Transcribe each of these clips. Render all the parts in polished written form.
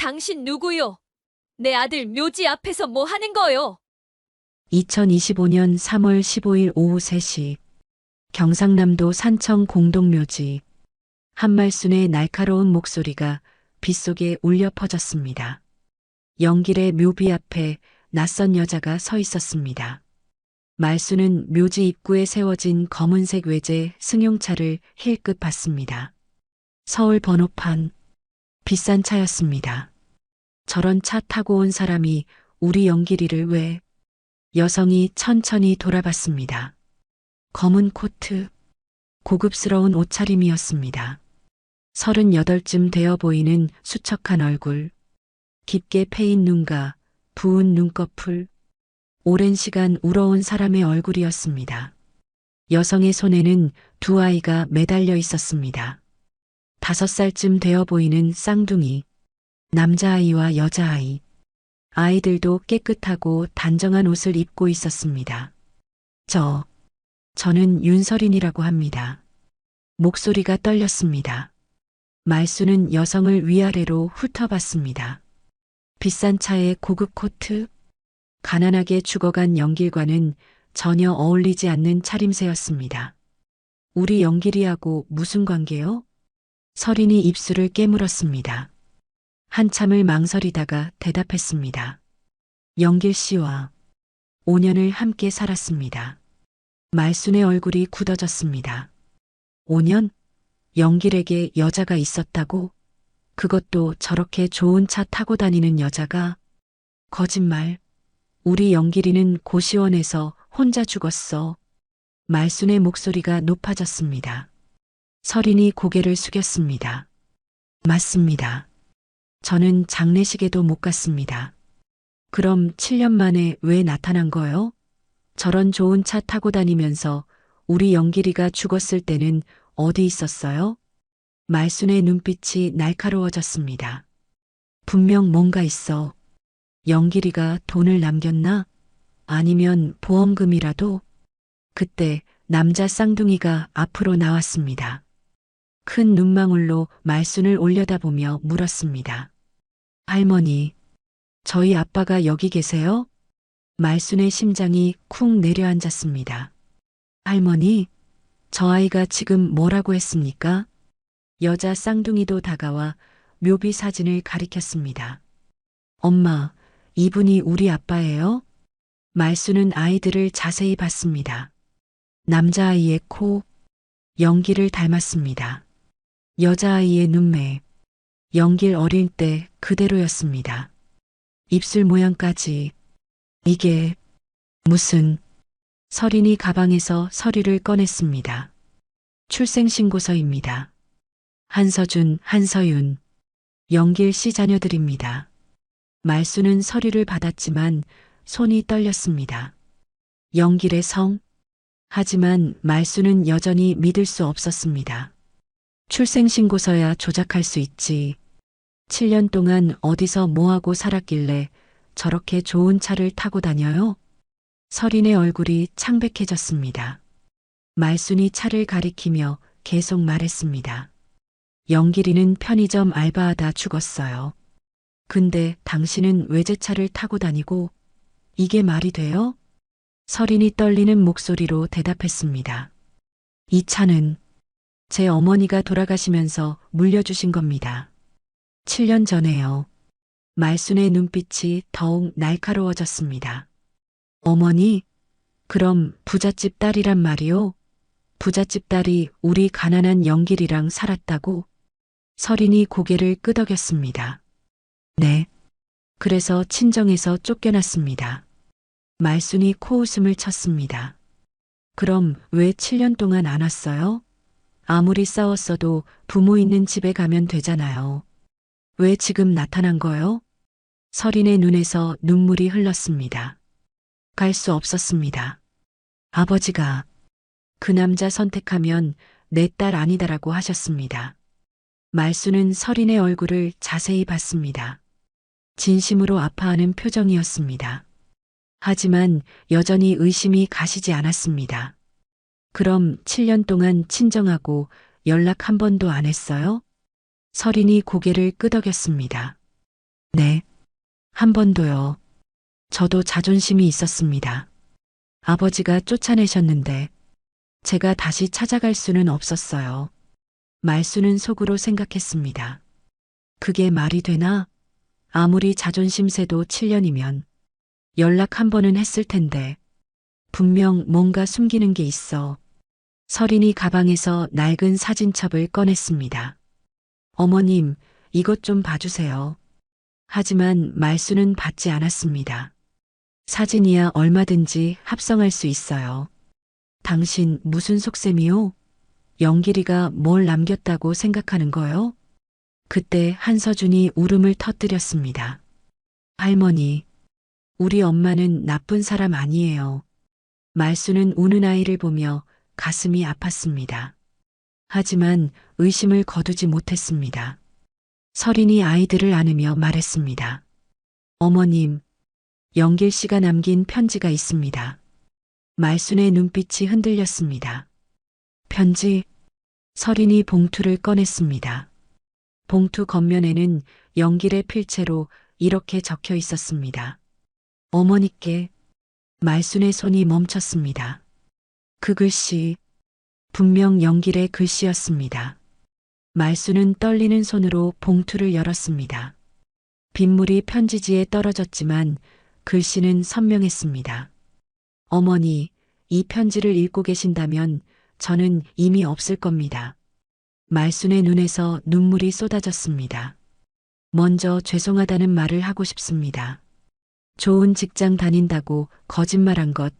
당신 누구요? 내 아들 묘지 앞에서 뭐 하는 거요? 2025년 3월 15일 오후 3시 경상남도 산청 공동묘지 한말순의 날카로운 목소리가 빗속에 울려 퍼졌습니다. 영길의 묘비 앞에 낯선 여자가 서 있었습니다. 말순은 묘지 입구에 세워진 검은색 외제 승용차를 힐끗 봤습니다. 서울 번호판, 비싼 차였습니다. 저런 차 타고 온 사람이 우리 영길이를 왜? 여성이 천천히 돌아봤습니다. 검은 코트, 고급스러운 옷차림이었습니다. 38쯤 되어 보이는 수척한 얼굴, 깊게 패인 눈과 부은 눈꺼풀, 오랜 시간 울어온 사람의 얼굴이었습니다. 여성의 손에는 두 아이가 매달려 있었습니다. 5살쯤 되어 보이는 쌍둥이, 남자아이와 여자아이. 아이들도 깨끗하고 단정한 옷을 입고 있었습니다. 저는 윤설인이라고 합니다. 목소리가 떨렸습니다. 말수는 여성을 위아래로 훑어봤습니다. 비싼 차에 고급 코트, 가난하게 죽어간 영길과는 전혀 어울리지 않는 차림새였습니다. 우리 영길이하고 무슨 관계요? 설인이 입술을 깨물었습니다. 한참을 망설이다가 대답했습니다. 영길 씨와 5년을 함께 살았습니다. 말순의 얼굴이 굳어졌습니다. 5년? 영길에게 여자가 있었다고? 그것도 저렇게 좋은 차 타고 다니는 여자가? 거짓말. 우리 영길이는 고시원에서 혼자 죽었어. 말순의 목소리가 높아졌습니다. 설인이 고개를 숙였습니다. 맞습니다. 저는 장례식에도 못 갔습니다. 그럼 7년 만에 왜 나타난 거요? 저런 좋은 차 타고 다니면서 우리 영길이가 죽었을 때는 어디 있었어요? 말순의 눈빛이 날카로워졌습니다. 분명 뭔가 있어. 영길이가 돈을 남겼나? 아니면 보험금이라도? 그때 남자 쌍둥이가 앞으로 나왔습니다. 큰 눈망울로 말순을 올려다보며 물었습니다. 할머니, 저희 아빠가 여기 계세요? 말순의 심장이 쿵 내려앉았습니다. 할머니, 저 아이가 지금 뭐라고 했습니까? 여자 쌍둥이도 다가와 묘비 사진을 가리켰습니다. 엄마, 이분이 우리 아빠예요? 말순은 아이들을 자세히 봤습니다. 남자아이의 코, 영길을 닮았습니다. 여자아이의 눈매, 영길 어릴 때 그대로였습니다. 입술 모양까지. 이게 무슨... 설인이 가방에서 서류를 꺼냈습니다. 출생신고서입니다. 한서준, 한서윤, 영길 씨 자녀들입니다. 말수는 서류를 받았지만 손이 떨렸습니다. 영길의 성? 하지만 말수는 여전히 믿을 수 없었습니다. 출생신고서야 조작할 수 있지. 7년 동안 어디서 뭐하고 살았길래 저렇게 좋은 차를 타고 다녀요? 설인의 얼굴이 창백해졌습니다. 말순이 차를 가리키며 계속 말했습니다. 영길이는 편의점 알바하다 죽었어요. 근데 당신은 외제차를 타고 다니고 이게 말이 돼요? 설인이 떨리는 목소리로 대답했습니다. 이 차는 제 어머니가 돌아가시면서 물려주신 겁니다. 7년 전에요. 말순의 눈빛이 더욱 날카로워졌습니다. 어머니? 그럼 부잣집 딸이란 말이요? 부잣집 딸이 우리 가난한 영길이랑 살았다고? 설인이 고개를 끄덕였습니다. 네. 그래서 친정에서 쫓겨났습니다. 말순이 코웃음을 쳤습니다. 그럼 왜 7년 동안 안 왔어요? 아무리 싸웠어도 부모 있는 집에 가면 되잖아요. 왜 지금 나타난 거요? 설인의 눈에서 눈물이 흘렀습니다. 갈 수 없었습니다. 아버지가 그 남자 선택하면 내 딸 아니다라고 하셨습니다. 말수는 설인의 얼굴을 자세히 봤습니다. 진심으로 아파하는 표정이었습니다. 하지만 여전히 의심이 가시지 않았습니다. 그럼 7년 동안 친정하고 연락 한 번도 안 했어요? 설인이 고개를 끄덕였습니다. 네. 한 번도요. 저도 자존심이 있었습니다. 아버지가 쫓아내셨는데 제가 다시 찾아갈 수는 없었어요. 말수는 속으로 생각했습니다. 그게 말이 되나? 아무리 자존심 세도 7년이면 연락 한 번은 했을 텐데 분명 뭔가 숨기는 게 있어. 설인이 가방에서 낡은 사진첩을 꺼냈습니다. 어머님, 이것 좀 봐주세요. 하지만 말수는 받지 않았습니다. 사진이야 얼마든지 합성할 수 있어요. 당신 무슨 속셈이요? 영길이가 뭘 남겼다고 생각하는 거요? 그때 한서준이 울음을 터뜨렸습니다. 할머니, 우리 엄마는 나쁜 사람 아니에요. 말수는 우는 아이를 보며 가슴이 아팠습니다. 하지만 의심을 거두지 못했습니다. 설인이 아이들을 안으며 말했습니다. 어머님, 영길 씨가 남긴 편지가 있습니다. 말순의 눈빛이 흔들렸습니다. 편지? 설인이 봉투를 꺼냈습니다. 봉투 겉면에는 영길의 필체로 이렇게 적혀 있었습니다. 어머니께. 말순의 손이 멈췄습니다. 그 글씨, 분명 영길의 글씨였습니다. 말순은 떨리는 손으로 봉투를 열었습니다. 빗물이 편지지에 떨어졌지만 글씨는 선명했습니다. 어머니, 이 편지를 읽고 계신다면 저는 이미 없을 겁니다. 말순의 눈에서 눈물이 쏟아졌습니다. 먼저 죄송하다는 말을 하고 싶습니다. 좋은 직장 다닌다고 거짓말한 것,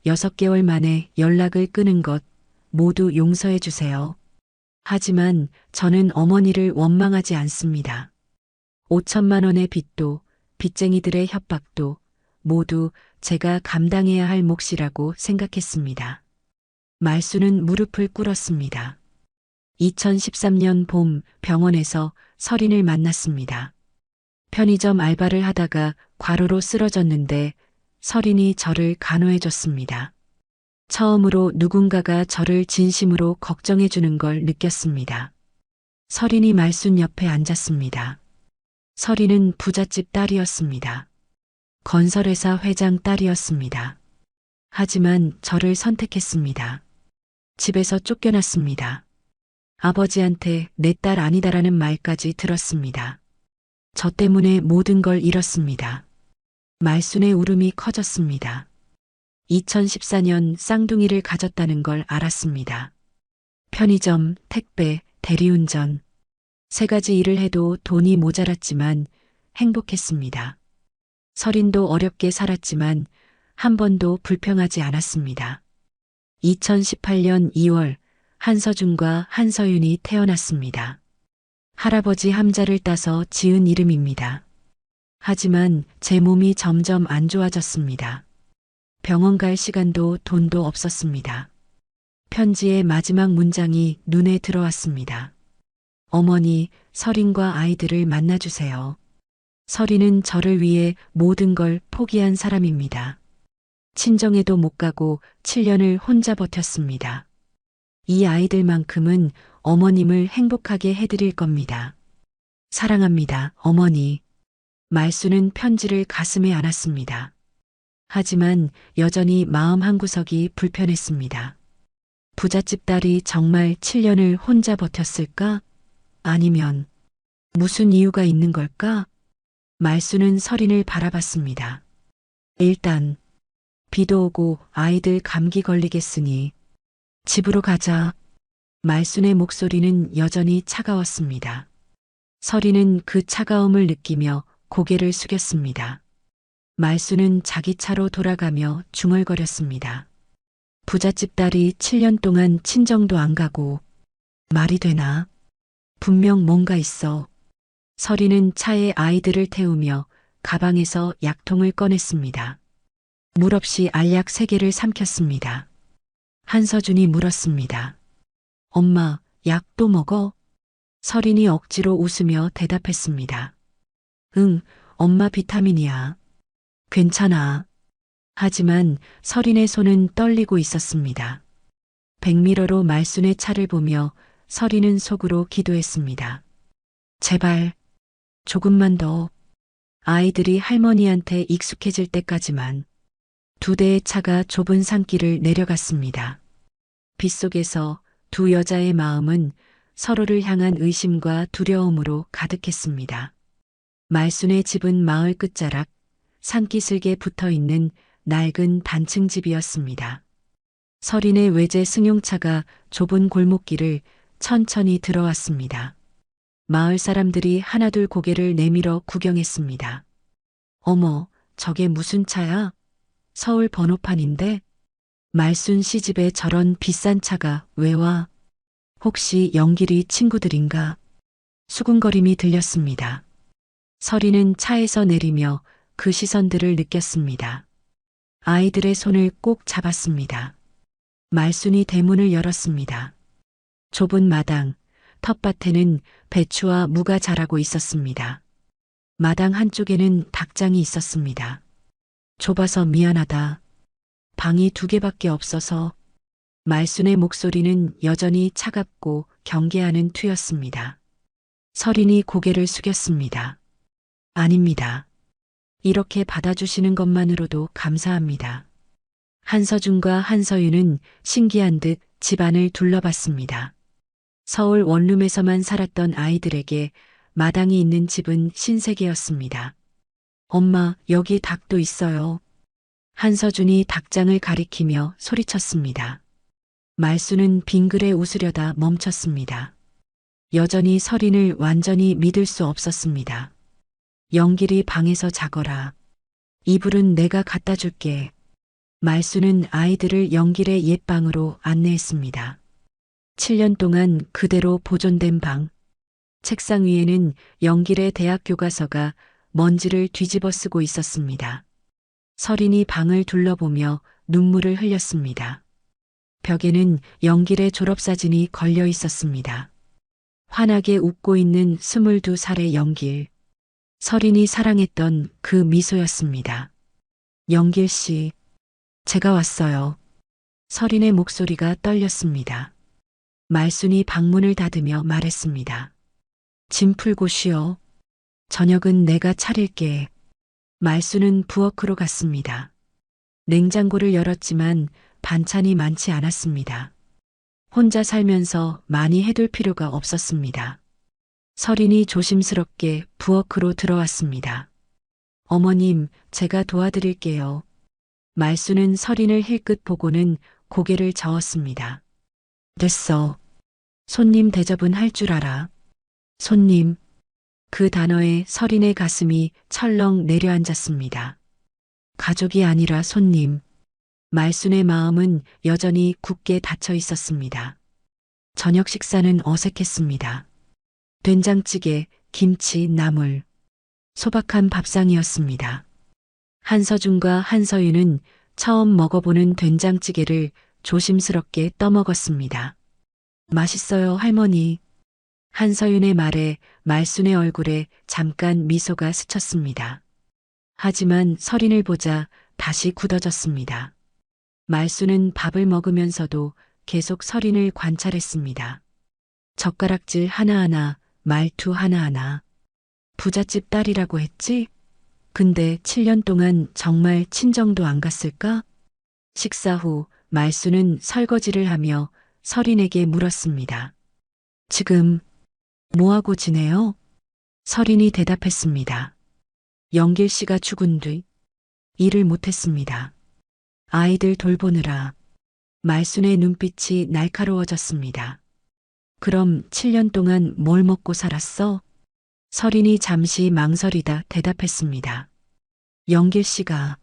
6개월 만에 연락을 끊은 것 모두 용서해 주세요. 하지만 저는 어머니를 원망하지 않습니다. 5천만 원의 빚도 빚쟁이들의 협박도 모두 제가 감당해야 할 몫이라고 생각했습니다. 말수는 무릎을 꿇었습니다. 2013년 봄 병원에서 설인을 만났습니다. 편의점 알바를 하다가 과로로 쓰러졌는데 설인이 저를 간호해 줬습니다. 처음으로 누군가가 저를 진심으로 걱정해 주는 걸 느꼈습니다. 설인이 말순 옆에 앉았습니다. 설인은 부잣집 딸이었습니다. 건설회사 회장 딸이었습니다. 하지만 저를 선택했습니다. 집에서 쫓겨났습니다. 아버지한테 내 딸 아니다라는 말까지 들었습니다. 저 때문에 모든 걸 잃었습니다. 말순의 울음이 커졌습니다. 2014년 쌍둥이를 가졌다는 걸 알았습니다. 편의점, 택배, 대리운전. 3가지 일을 해도 돈이 모자랐지만 행복했습니다. 설인도 어렵게 살았지만 한 번도 불평하지 않았습니다. 2018년 2월 한서준과 한서윤이 태어났습니다. 할아버지 함자를 따서 지은 이름입니다. 하지만 제 몸이 점점 안 좋아졌습니다. 병원 갈 시간도 돈도 없었습니다. 편지의 마지막 문장이 눈에 들어왔습니다. 어머니, 설인과 아이들을 만나주세요. 설인은 저를 위해 모든 걸 포기한 사람입니다. 친정에도 못 가고 7년을 혼자 버텼습니다. 이 아이들만큼은 어머님을 행복하게 해드릴 겁니다. 사랑합니다, 어머니. 말수는 편지를 가슴에 안았습니다. 하지만 여전히 마음 한구석이 불편했습니다. 부잣집 딸이 정말 7년을 혼자 버텼을까? 아니면 무슨 이유가 있는 걸까? 말수는 설인을 바라봤습니다. 일단 비도 오고 아이들 감기 걸리겠으니 집으로 가자. 말순의 목소리는 여전히 차가웠습니다. 설인은 그 차가움을 느끼며 고개를 숙였습니다. 말순은 자기 차로 돌아가며 중얼거렸습니다. 부잣집 딸이 7년 동안 친정도 안 가고 말이 되나? 분명 뭔가 있어. 설인은 차에 아이들을 태우며 가방에서 약통을 꺼냈습니다. 물 없이 알약 3개를 삼켰습니다. 한서준이 물었습니다. 엄마, 약 또 먹어? 설인이 억지로 웃으며 대답했습니다. 응, 엄마 비타민이야. 괜찮아. 하지만 설인의 손은 떨리고 있었습니다. 백미러로 말순의 차를 보며 설인은 속으로 기도했습니다. 제발, 조금만 더. 아이들이 할머니한테 익숙해질 때까지만 두 대의 차가 좁은 산길을 내려갔습니다. 빗속에서 두 여자의 마음은 서로를 향한 의심과 두려움으로 가득했습니다. 말순의 집은 마을 끝자락 산기슭에 붙어 있는 낡은 단층 집이었습니다. 서린의 외제 승용차가 좁은 골목길을 천천히 들어왔습니다. 마을 사람들이 하나둘 고개를 내밀어 구경했습니다. 어머, 저게 무슨 차야? 서울 번호판인데? 말순 씨 집에 저런 비싼 차가 왜 와? 혹시 영길이 친구들인가? 수군거림이 들렸습니다. 서리는 차에서 내리며 그 시선들을 느꼈습니다. 아이들의 손을 꼭 잡았습니다. 말순이 대문을 열었습니다. 좁은 마당, 텃밭에는 배추와 무가 자라고 있었습니다. 마당 한쪽에는 닭장이 있었습니다. 좁아서 미안하다. 방이 2개밖에 없어서. 말순의 목소리는 여전히 차갑고 경계하는 투였습니다. 서린이 고개를 숙였습니다. 아닙니다. 이렇게 받아주시는 것만으로도 감사합니다. 한서준과 한서윤은 신기한 듯 집안을 둘러봤습니다. 서울 원룸에서만 살았던 아이들에게 마당이 있는 집은 신세계였습니다. 엄마, 여기 닭도 있어요. 한서준이 닭장을 가리키며 소리쳤습니다. 말순은 빙그레 웃으려다 멈췄습니다. 여전히 서린을 완전히 믿을 수 없었습니다. 영길이 방에서 자거라. 이불은 내가 갖다 줄게. 말순은 아이들을 영길의 옛방으로 안내했습니다. 7년 동안 그대로 보존된 방. 책상 위에는 영길의 대학 교과서가 먼지를 뒤집어 쓰고 있었습니다. 서린이 방을 둘러보며 눈물을 흘렸습니다. 벽에는 영길의 졸업사진이 걸려 있었습니다. 환하게 웃고 있는 22살의 영길. 서린이 사랑했던 그 미소였습니다. 영길 씨, 제가 왔어요. 서린의 목소리가 떨렸습니다. 말순이 방문을 닫으며 말했습니다. 짐 풀고 쉬어. 저녁은 내가 차릴게. 말순은 부엌으로 갔습니다. 냉장고를 열었지만 반찬이 많지 않았습니다. 혼자 살면서 많이 해둘 필요가 없었습니다. 서린이 조심스럽게 부엌으로 들어왔습니다. 어머님, 제가 도와드릴게요. 말순은 서린을 힐끗 보고는 고개를 저었습니다. 됐어. 손님 대접은 할 줄 알아. 손님. 그 단어에 서린의 가슴이 철렁 내려앉았습니다. 가족이 아니라 손님. 말순의 마음은 여전히 굳게 닫혀 있었습니다. 저녁 식사는 어색했습니다. 된장찌개, 김치, 나물, 소박한 밥상이었습니다. 한서준과 한서윤은 처음 먹어보는 된장찌개를 조심스럽게 떠먹었습니다. 맛있어요, 할머니. 한서윤의 말에 말순의 얼굴에 잠깐 미소가 스쳤습니다. 하지만 서린을 보자 다시 굳어졌습니다. 말순은 밥을 먹으면서도 계속 서린을 관찰했습니다. 젓가락질 하나하나, 말투 하나하나. 부잣집 딸이라고 했지? 근데 7년 동안 정말 친정도 안 갔을까? 식사 후 말순은 설거지를 하며 서린에게 물었습니다. 지금 뭐하고 지내요? 서린이 대답했습니다. 영길 씨가 죽은 뒤 일을 못했습니다. 아이들 돌보느라. 말순의 눈빛이 날카로워졌습니다. 그럼 7년 동안 뭘 먹고 살았어? 서린이 잠시 망설이다 대답했습니다. 영길 씨가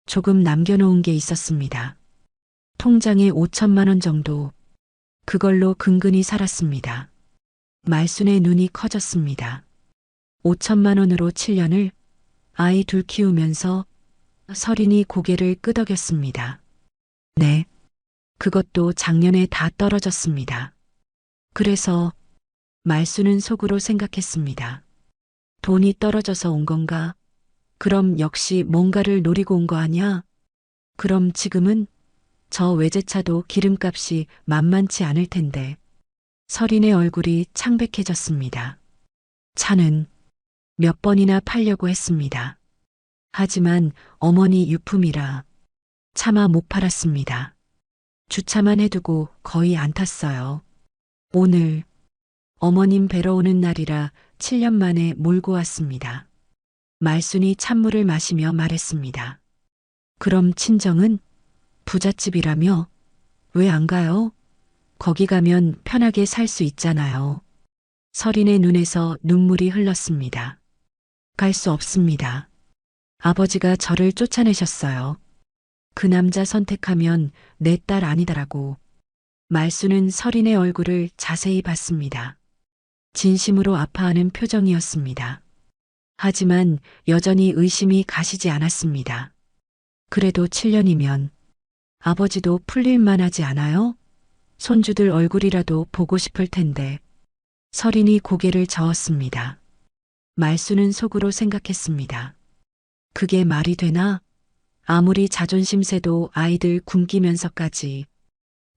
조금 남겨놓은 게 있었습니다. 통장에 5천만 원 정도. 그걸로 근근히 살았습니다. 말순의 눈이 커졌습니다. 5천만 원으로 7년을 아이 둘 키우면서. 서린이 고개를 끄덕였습니다. 네. 그것도 작년에 다 떨어졌습니다. 그래서 말순은 속으로 생각했습니다. 돈이 떨어져서 온 건가? 그럼 역시 뭔가를 노리고 온 거 아냐? 그럼 지금은 저 외제차도 기름값이 만만치 않을 텐데. 서린의 얼굴이 창백해졌습니다. 차는 몇 번이나 팔려고 했습니다. 하지만 어머니 유품이라 차마 못 팔았습니다. 주차만 해두고 거의 안 탔어요. 오늘 어머님 뵈러 오는 날이라 7년 만에 몰고 왔습니다. 말순이 찬물을 마시며 말했습니다. 그럼 친정은 부잣집이라며 왜 안 가요? 거기 가면 편하게 살 수 있잖아요. 서린의 눈에서 눈물이 흘렀습니다. 갈 수 없습니다. 아버지가 저를 쫓아내셨어요. 그 남자 선택하면 내 딸 아니다라고. 말수는 서린의 얼굴을 자세히 봤습니다. 진심으로 아파하는 표정이었습니다. 하지만 여전히 의심이 가시지 않았습니다. 그래도 7년이면 아버지도 풀릴만 하지 않아요? 손주들 얼굴이라도 보고 싶을 텐데. 서린이 고개를 저었습니다. 말수는 속으로 생각했습니다. 그게 말이 되나? 아무리 자존심 세도 아이들 굶기면서까지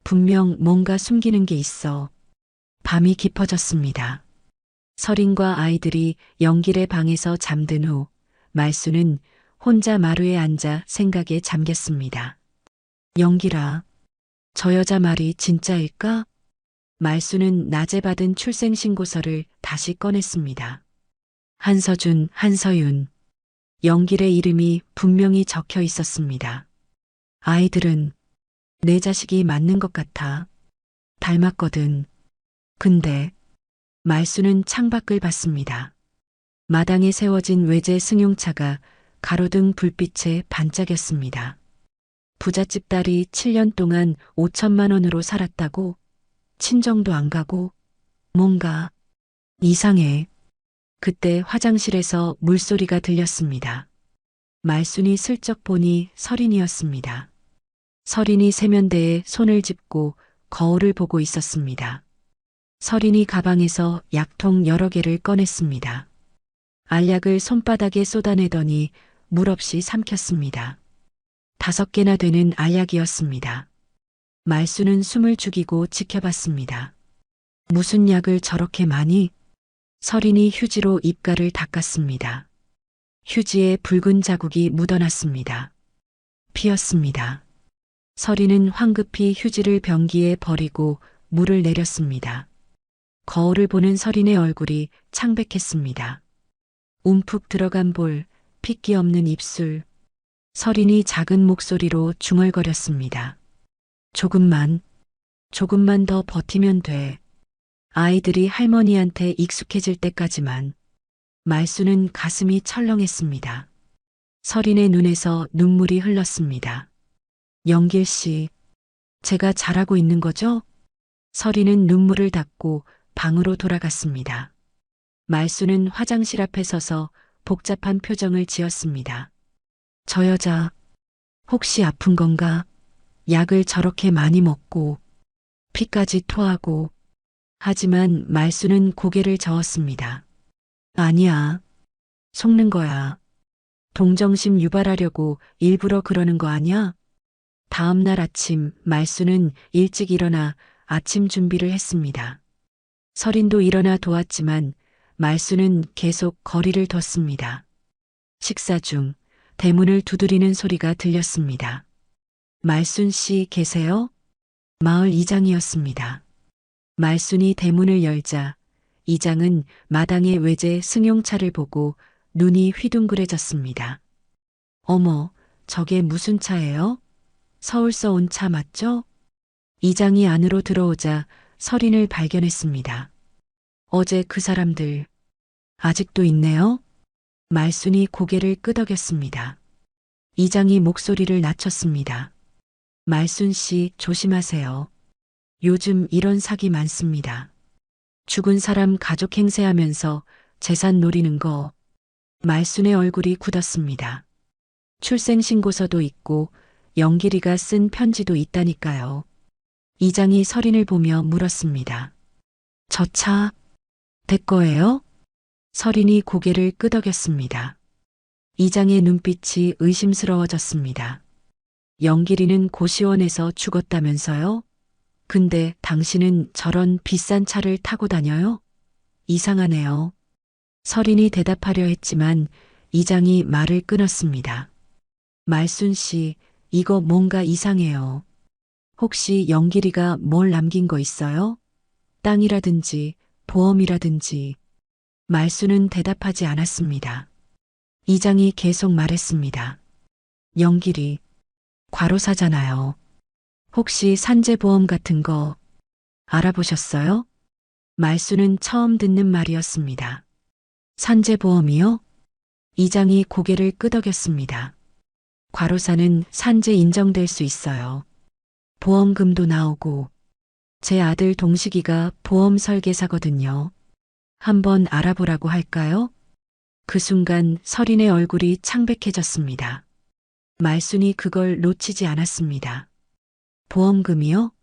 분명 뭔가 숨기는 게 있어. 밤이 깊어졌습니다. 서린과 아이들이 영길의 방에서 잠든 후 말수는 혼자 마루에 앉아 생각에 잠겼습니다. 영길아, 저 여자 말이 진짜일까? 말수는 낮에 받은 출생신고서를 다시 꺼냈습니다. 한서준, 한서윤. 영길의 이름이 분명히 적혀 있었습니다. 아이들은 내 자식이 맞는 것 같아. 닮았거든. 근데 말수는 창밖을 봤습니다. 마당에 세워진 외제 승용차가 가로등 불빛에 반짝였습니다. 부잣집 딸이 7년 동안 5천만 원으로 살았다고? 친정도 안 가고? 뭔가 이상해. 그때 화장실에서 물소리가 들렸습니다. 말순이 슬쩍 보니 서린이었습니다. 서린이 세면대에 손을 짚고 거울을 보고 있었습니다. 서린이 가방에서 약통 여러 개를 꺼냈습니다. 알약을 손바닥에 쏟아내더니 물 없이 삼켰습니다. 5개나 되는 알약이었습니다. 말수는 숨을 죽이고 지켜봤습니다. 무슨 약을 저렇게 많이? 서린이 휴지로 입가를 닦았습니다. 휴지에 붉은 자국이 묻어났습니다. 피었습니다. 서린은 황급히 휴지를 변기에 버리고 물을 내렸습니다. 거울을 보는 서린의 얼굴이 창백했습니다. 움푹 들어간 볼, 핏기 없는 입술. 서린이 작은 목소리로 중얼거렸습니다. 조금만 더 버티면 돼. 아이들이 할머니한테 익숙해질 때까지만. 말수는 가슴이 철렁했습니다. 서린의 눈에서 눈물이 흘렀습니다. 영길 씨, 제가 잘하고 있는 거죠? 서린은 눈물을 닦고 방으로 돌아갔습니다. 말수는 화장실 앞에 서서 복잡한 표정을 지었습니다. 저 여자 혹시 아픈 건가? 약을 저렇게 많이 먹고 피까지 토하고. 하지만 말수는 고개를 저었습니다. 아니야. 속는 거야. 동정심 유발하려고 일부러 그러는 거 아니야? 다음 날 아침 말수는 일찍 일어나 아침 준비를 했습니다. 서린도 일어나 도왔지만 말수는 계속 거리를 뒀습니다. 식사 중 대문을 두드리는 소리가 들렸습니다. 말순 씨 계세요? 마을 이장이었습니다. 말순이 대문을 열자 이장은 마당의 외제 승용차를 보고 눈이 휘둥그레졌습니다. 어머, 저게 무슨 차예요? 서울서 온 차 맞죠? 이장이 안으로 들어오자 서린을 발견했습니다. 어제 그 사람들 아직도 있네요? 말순이 고개를 끄덕였습니다. 이장이 목소리를 낮췄습니다. 말순 씨 조심하세요. 요즘 이런 사기 많습니다. 죽은 사람 가족 행세하면서 재산 노리는 거. 말순의 얼굴이 굳었습니다. 출생신고서도 있고 영길이가 쓴 편지도 있다니까요. 이장이 서린을 보며 물었습니다. 저 차 대 거예요? 서린이 고개를 끄덕였습니다. 이장의 눈빛이 의심스러워졌습니다. 영길이는 고시원에서 죽었다면서요? 근데 당신은 저런 비싼 차를 타고 다녀요? 이상하네요. 서린이 대답하려 했지만 이장이 말을 끊었습니다. 말순 씨, 이거 뭔가 이상해요. 혹시 영길이가 뭘 남긴 거 있어요? 땅이라든지 보험이라든지. 말순은 대답하지 않았습니다. 이장이 계속 말했습니다. 영길이 과로사잖아요. 혹시 산재보험 같은 거 알아보셨어요? 말순은 처음 듣는 말이었습니다. 산재보험이요? 이장이 고개를 끄덕였습니다. 과로사는 산재 인정될 수 있어요. 보험금도 나오고 제 아들 동식이가 보험 설계사거든요. 한번 알아보라고 할까요? 그 순간 서린의 얼굴이 창백해졌습니다. 말순이 그걸 놓치지 않았습니다. 보험금이요?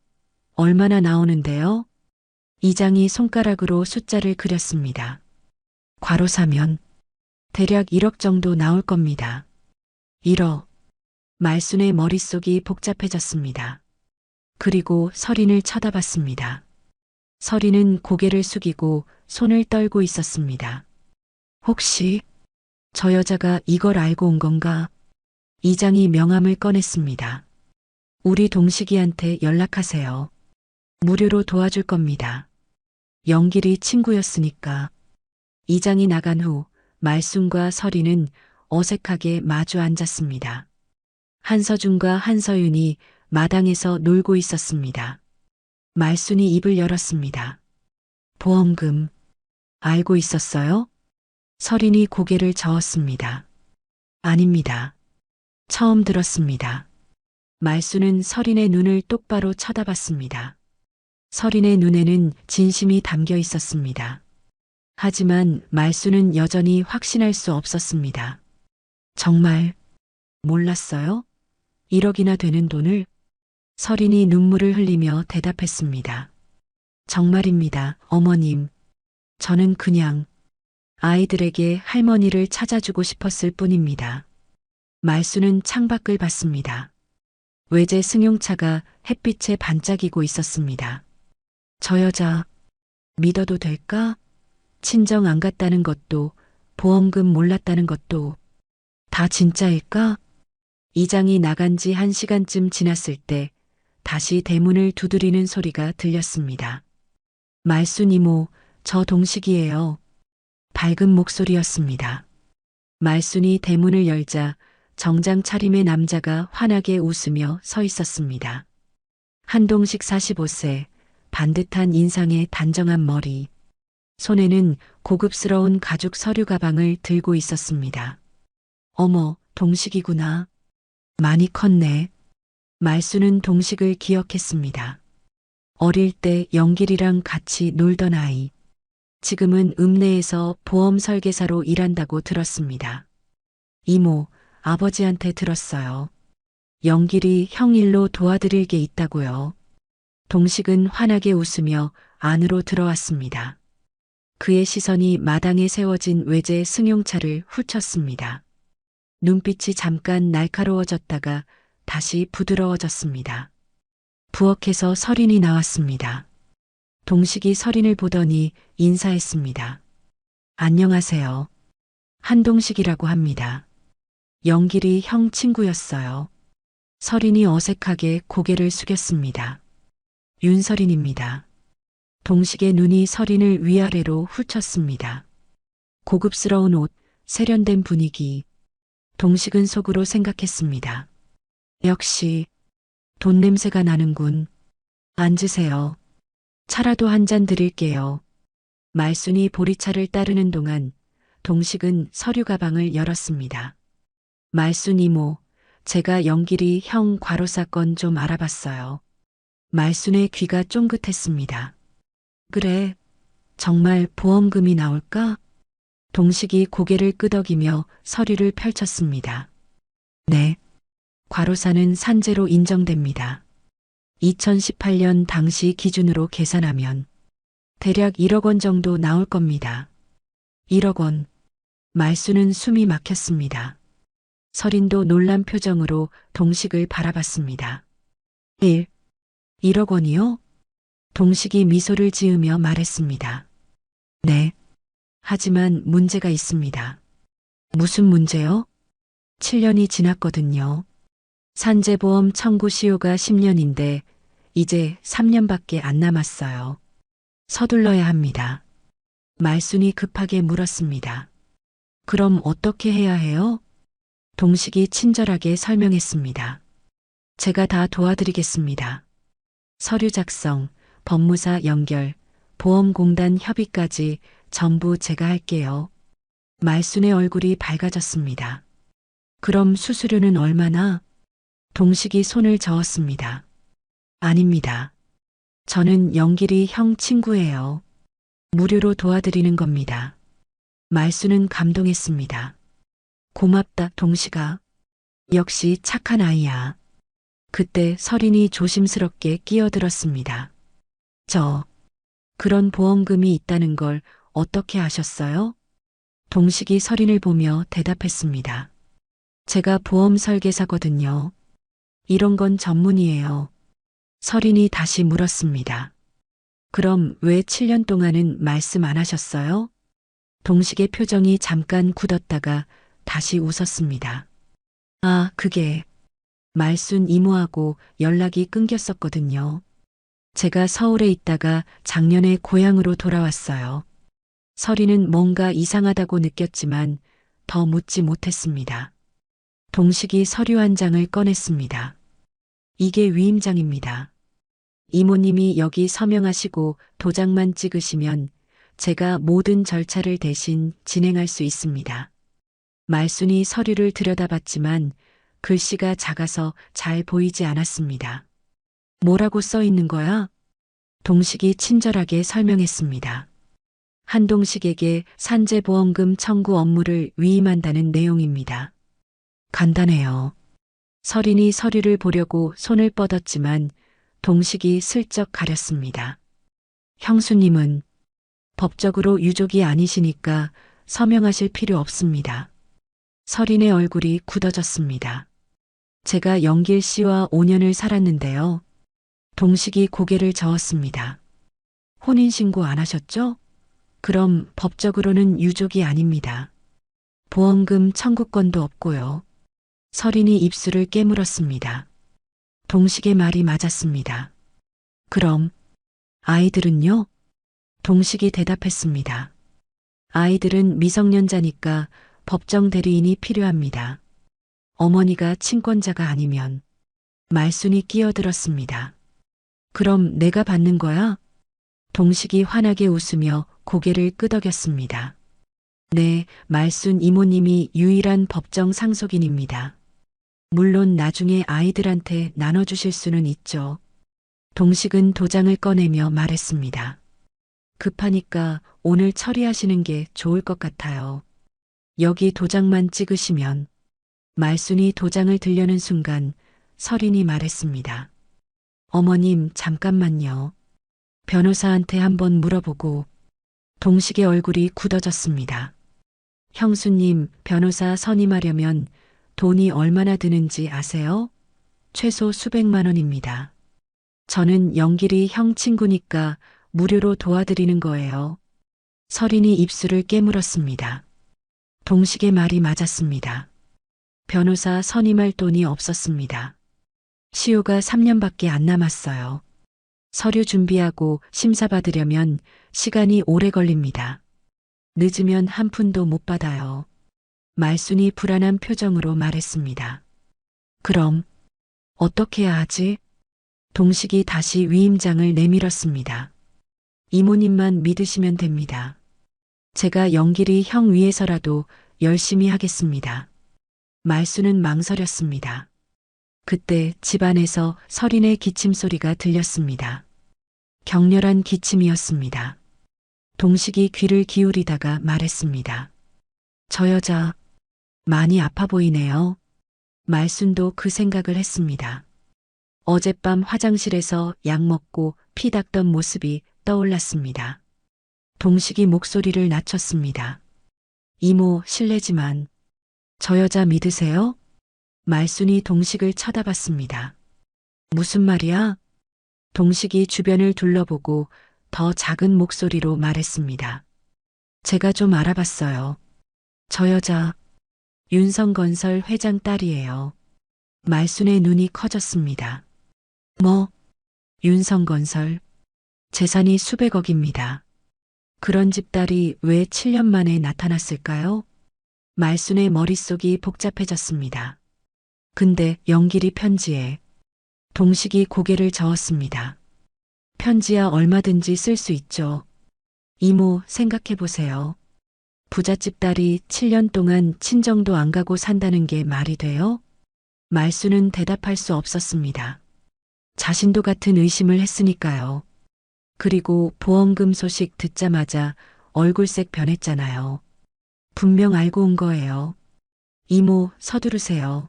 얼마나 나오는데요? 이장이 손가락으로 숫자를 그렸습니다. 과로사면 대략 1억 정도 나올 겁니다. 1억. 말순의 머릿속이 복잡해졌습니다. 그리고 서린을 쳐다봤습니다. 서린은 고개를 숙이고 손을 떨고 있었습니다. 혹시 저 여자가 이걸 알고 온 건가? 이장이 명함을 꺼냈습니다. 우리 동식이한테 연락하세요. 무료로 도와줄 겁니다. 영길이 친구였으니까. 이장이 나간 후 말순과 서린은 어색하게 마주 앉았습니다. 한서준과 한서윤이 마당에서 놀고 있었습니다. 말순이 입을 열었습니다. 보험금 알고 있었어요? 서린이 고개를 저었습니다. 아닙니다. 처음 들었습니다. 말순은 서린의 눈을 똑바로 쳐다봤습니다. 서린의 눈에는 진심이 담겨 있었습니다. 하지만 말순은 여전히 확신할 수 없었습니다. 정말 몰랐어요? 1억이나 되는 돈을? 서린이 눈물을 흘리며 대답했습니다. 정말입니다, 어머님. 저는 그냥 아이들에게 할머니를 찾아주고 싶었을 뿐입니다. 말순은 창밖을 봤습니다. 외제 승용차가 햇빛에 반짝이고 있었습니다. 저 여자 믿어도 될까? 친정 안 갔다는 것도 보험금 몰랐다는 것도 다 진짜일까? 이장이 나간 지 1시간쯤 지났을 때 다시 대문을 두드리는 소리가 들렸습니다. 말순 이모, 저 동식이에요. 밝은 목소리였습니다. 말순이 대문을 열자 정장 차림의 남자가 환하게 웃으며 서 있었습니다. 한동식 45세, 반듯한 인상에 단정한 머리, 손에는 고급스러운 가죽 서류 가방을 들고 있었습니다. 어머, 동식이구나. 많이 컸네. 말순은 동식을 기억했습니다. 어릴 때 영길이랑 같이 놀던 아이. 지금은 읍내에서 보험 설계사로 일한다고 들었습니다. 이모, 아버지한테 들었어요. 영길이 형 일로 도와드릴 게 있다고요. 동식은 환하게 웃으며 안으로 들어왔습니다. 그의 시선이 마당에 세워진 외제 승용차를 훑었습니다. 눈빛이 잠깐 날카로워졌다가 다시 부드러워졌습니다. 부엌에서 서린이 나왔습니다. 동식이 서린을 보더니 인사했습니다. 안녕하세요. 한동식이라고 합니다. 영길이 형 친구였어요. 서린이 어색하게 고개를 숙였습니다. 윤서린입니다. 동식의 눈이 서린을 위아래로 훑었습니다. 고급스러운 옷, 세련된 분위기. 동식은 속으로 생각했습니다. 역시 돈 냄새가 나는군. 앉으세요. 차라도 한 잔 드릴게요. 말순이 보리차를 따르는 동안 동식은 서류 가방을 열었습니다. 말순 이모, 제가 영길이 형 과로사 건 좀 알아봤어요. 말순의 귀가 쫑긋했습니다. 그래, 정말 보험금이 나올까? 동식이 고개를 끄덕이며 서류를 펼쳤습니다. 네, 과로사는 산재로 인정됩니다. 2018년 당시 기준으로 계산하면 대략 1억 원 정도 나올 겁니다. 1억 원. 말순은 숨이 막혔습니다. 서린도 놀란 표정으로 동식을 바라봤습니다. 1억 원이요? 동식이 미소를 지으며 말했습니다. 네. 하지만 문제가 있습니다. 무슨 문제요? 7년이 지났거든요. 산재보험 청구 시효가 10년인데 이제 3년밖에 안 남았어요. 서둘러야 합니다. 말순이 급하게 물었습니다. 그럼 어떻게 해야 해요? 동식이 친절하게 설명했습니다. 제가 다 도와드리겠습니다. 서류 작성, 법무사 연결, 보험공단 협의까지 전부 제가 할게요. 말순의 얼굴이 밝아졌습니다. 그럼 수수료는 얼마나? 동식이 손을 저었습니다. 아닙니다. 저는 영길이 형 친구예요. 무료로 도와드리는 겁니다. 말순은 감동했습니다. 고맙다, 동식아. 역시 착한 아이야. 그때 설인이 조심스럽게 끼어들었습니다. 그런 보험금이 있다는 걸 어떻게 아셨어요? 동식이 설인을 보며 대답했습니다. 제가 보험 설계사거든요. 이런 건 전문이에요. 설인이 다시 물었습니다. 그럼 왜 7년 동안은 말씀 안 하셨어요? 동식의 표정이 잠깐 굳었다가 다시 웃었습니다. 아, 그게 말순 이모하고 연락이 끊겼었거든요. 제가 서울에 있다가 작년에 고향으로 돌아왔어요. 설이는 뭔가 이상하다고 느꼈지만 더 묻지 못했습니다. 동식이 서류 한 장을 꺼냈습니다. 이게 위임장입니다. 이모님이 여기 서명하시고 도장만 찍으시면 제가 모든 절차를 대신 진행할 수 있습니다. 말순이 서류를 들여다봤지만 글씨가 작아서 잘 보이지 않았습니다. 뭐라고 써 있는 거야? 동식이 친절하게 설명했습니다. 한동식에게 산재보험금 청구 업무를 위임한다는 내용입니다. 간단해요. 설인이 서류를 보려고 손을 뻗었지만 동식이 슬쩍 가렸습니다. 형수님은 법적으로 유족이 아니시니까 서명하실 필요 없습니다. 설인의 얼굴이 굳어졌습니다. 제가 영길 씨와 5년을 살았는데요. 동식이 고개를 저었습니다. 혼인신고 안 하셨죠? 그럼 법적으로는 유족이 아닙니다. 보험금 청구권도 없고요. 설인이 입술을 깨물었습니다. 동식의 말이 맞았습니다. 그럼 아이들은요? 동식이 대답했습니다. 아이들은 미성년자니까 법정 대리인이 필요합니다. 어머니가 친권자가 아니면 말순이 끼어들었습니다. 그럼 내가 받는 거야? 동식이 환하게 웃으며 고개를 끄덕였습니다. 네, 말순 이모님이 유일한 법정 상속인입니다. 물론 나중에 아이들한테 나눠주실 수는 있죠. 동식은 도장을 꺼내며 말했습니다. 급하니까 오늘 처리하시는 게 좋을 것 같아요. 여기 도장만 찍으시면. 말순이 도장을 들려는 순간 설인이 말했습니다. 어머님, 잠깐만요. 변호사한테 한번 물어보고. 동식의 얼굴이 굳어졌습니다. 형수님, 변호사 선임하려면 돈이 얼마나 드는지 아세요? 최소 수백만 원입니다. 저는 영길이 형 친구니까 무료로 도와드리는 거예요. 설인이 입술을 깨물었습니다. 동식의 말이 맞았습니다. 변호사 선임할 돈이 없었습니다. 시효가 3년밖에 안 남았어요. 서류 준비하고 심사받으려면 시간이 오래 걸립니다. 늦으면 한 푼도 못 받아요. 말순이 불안한 표정으로 말했습니다. 그럼 어떻게 해야 하지? 동식이 다시 위임장을 내밀었습니다. 이모님만 믿으시면 됩니다. 제가 영길이 형 위해서라도 열심히 하겠습니다. 말순은 망설였습니다. 그때 집안에서 설인의 기침 소리가 들렸습니다. 격렬한 기침이었습니다. 동식이 귀를 기울이다가 말했습니다. 저 여자 많이 아파 보이네요. 말순도 그 생각을 했습니다. 어젯밤 화장실에서 약 먹고 피 닦던 모습이 떠올랐습니다. 동식이 목소리를 낮췄습니다. 이모, 실례지만 저 여자 믿으세요? 말순이 동식을 쳐다봤습니다. 무슨 말이야? 동식이 주변을 둘러보고 더 작은 목소리로 말했습니다. 제가 좀 알아봤어요. 저 여자 윤성건설 회장 딸이에요. 말순의 눈이 커졌습니다. 뭐, 윤성건설 재산이 수백억입니다. 그런 집 딸이 왜 7년 만에 나타났을까요? 말순의 머릿속이 복잡해졌습니다. 근데 영길이 편지에 동식이 고개를 저었습니다. 편지야 얼마든지 쓸 수 있죠. 이모 생각해 보세요. 부잣집 딸이 7년 동안 친정도 안 가고 산다는 게 말이 돼요? 말수는 대답할 수 없었습니다. 자신도 같은 의심을 했으니까요. 그리고 보험금 소식 듣자마자 얼굴색 변했잖아요. 분명 알고 온 거예요. 이모 서두르세요.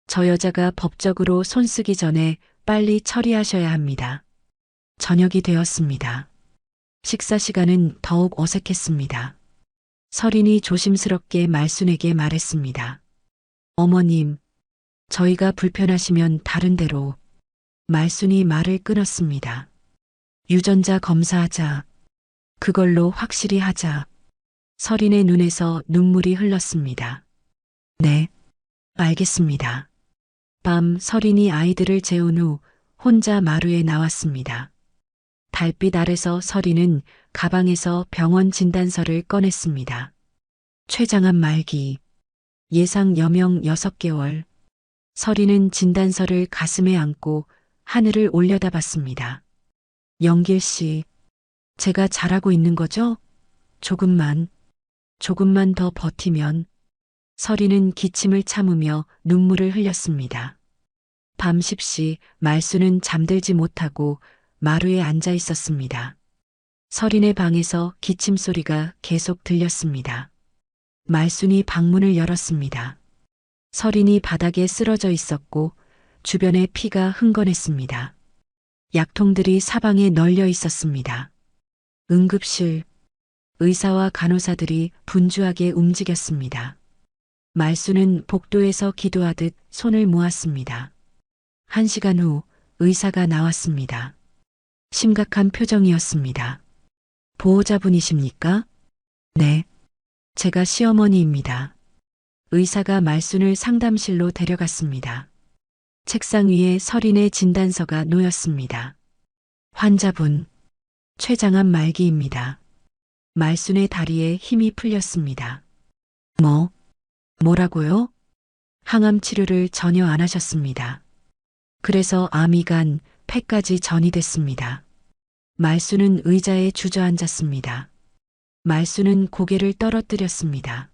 저 여자가 법적으로 손쓰기 전에 빨리 처리하셔야 합니다. 저녁이 되었습니다. 식사 시간은 더욱 어색했습니다. 설인이 조심스럽게 말순에게 말했습니다. 어머님, 저희가 불편하시면 다른 데로. 말순이 말을 끊었습니다. 유전자 검사하자. 그걸로 확실히 하자. 설인의 눈에서 눈물이 흘렀습니다. 네, 알겠습니다. 밤 설인이 아이들을 재운 후 혼자 마루에 나왔습니다. 달빛 아래서 설인은 가방에서 병원 진단서를 꺼냈습니다. 췌장암 말기, 예상 여명 6개월. 설인은 진단서를 가슴에 안고 하늘을 올려다봤습니다. 영길 씨, 제가 잘하고 있는 거죠? 조금만 더 버티면. 설인은 기침을 참으며 눈물을 흘렸습니다. 밤 10시 말수는 잠들지 못하고 마루에 앉아 있었습니다. 설인의 방에서 기침 소리가 계속 들렸습니다. 말순이 방문을 열었습니다. 설인이 바닥에 쓰러져 있었고 주변에 피가 흥건했습니다. 약통들이 사방에 널려 있었습니다. 응급실, 의사와 간호사들이 분주하게 움직였습니다. 말수는 복도에서 기도하듯 손을 모았습니다. 1시간 후 의사가 나왔습니다. 심각한 표정이었습니다. 보호자분이십니까? 네, 제가 시어머니입니다. 의사가 말순을 상담실로 데려갔습니다. 책상 위에 설인의 진단서가 놓였습니다. 환자분, 췌장암 말기입니다. 말순의 다리에 힘이 풀렸습니다. 뭐라고요? 항암 치료를 전혀 안 하셨습니다. 그래서 아미간, 폐까지 전이됐습니다. 말수는 의자에 주저앉았습니다. 말수는 고개를 떨어뜨렸습니다.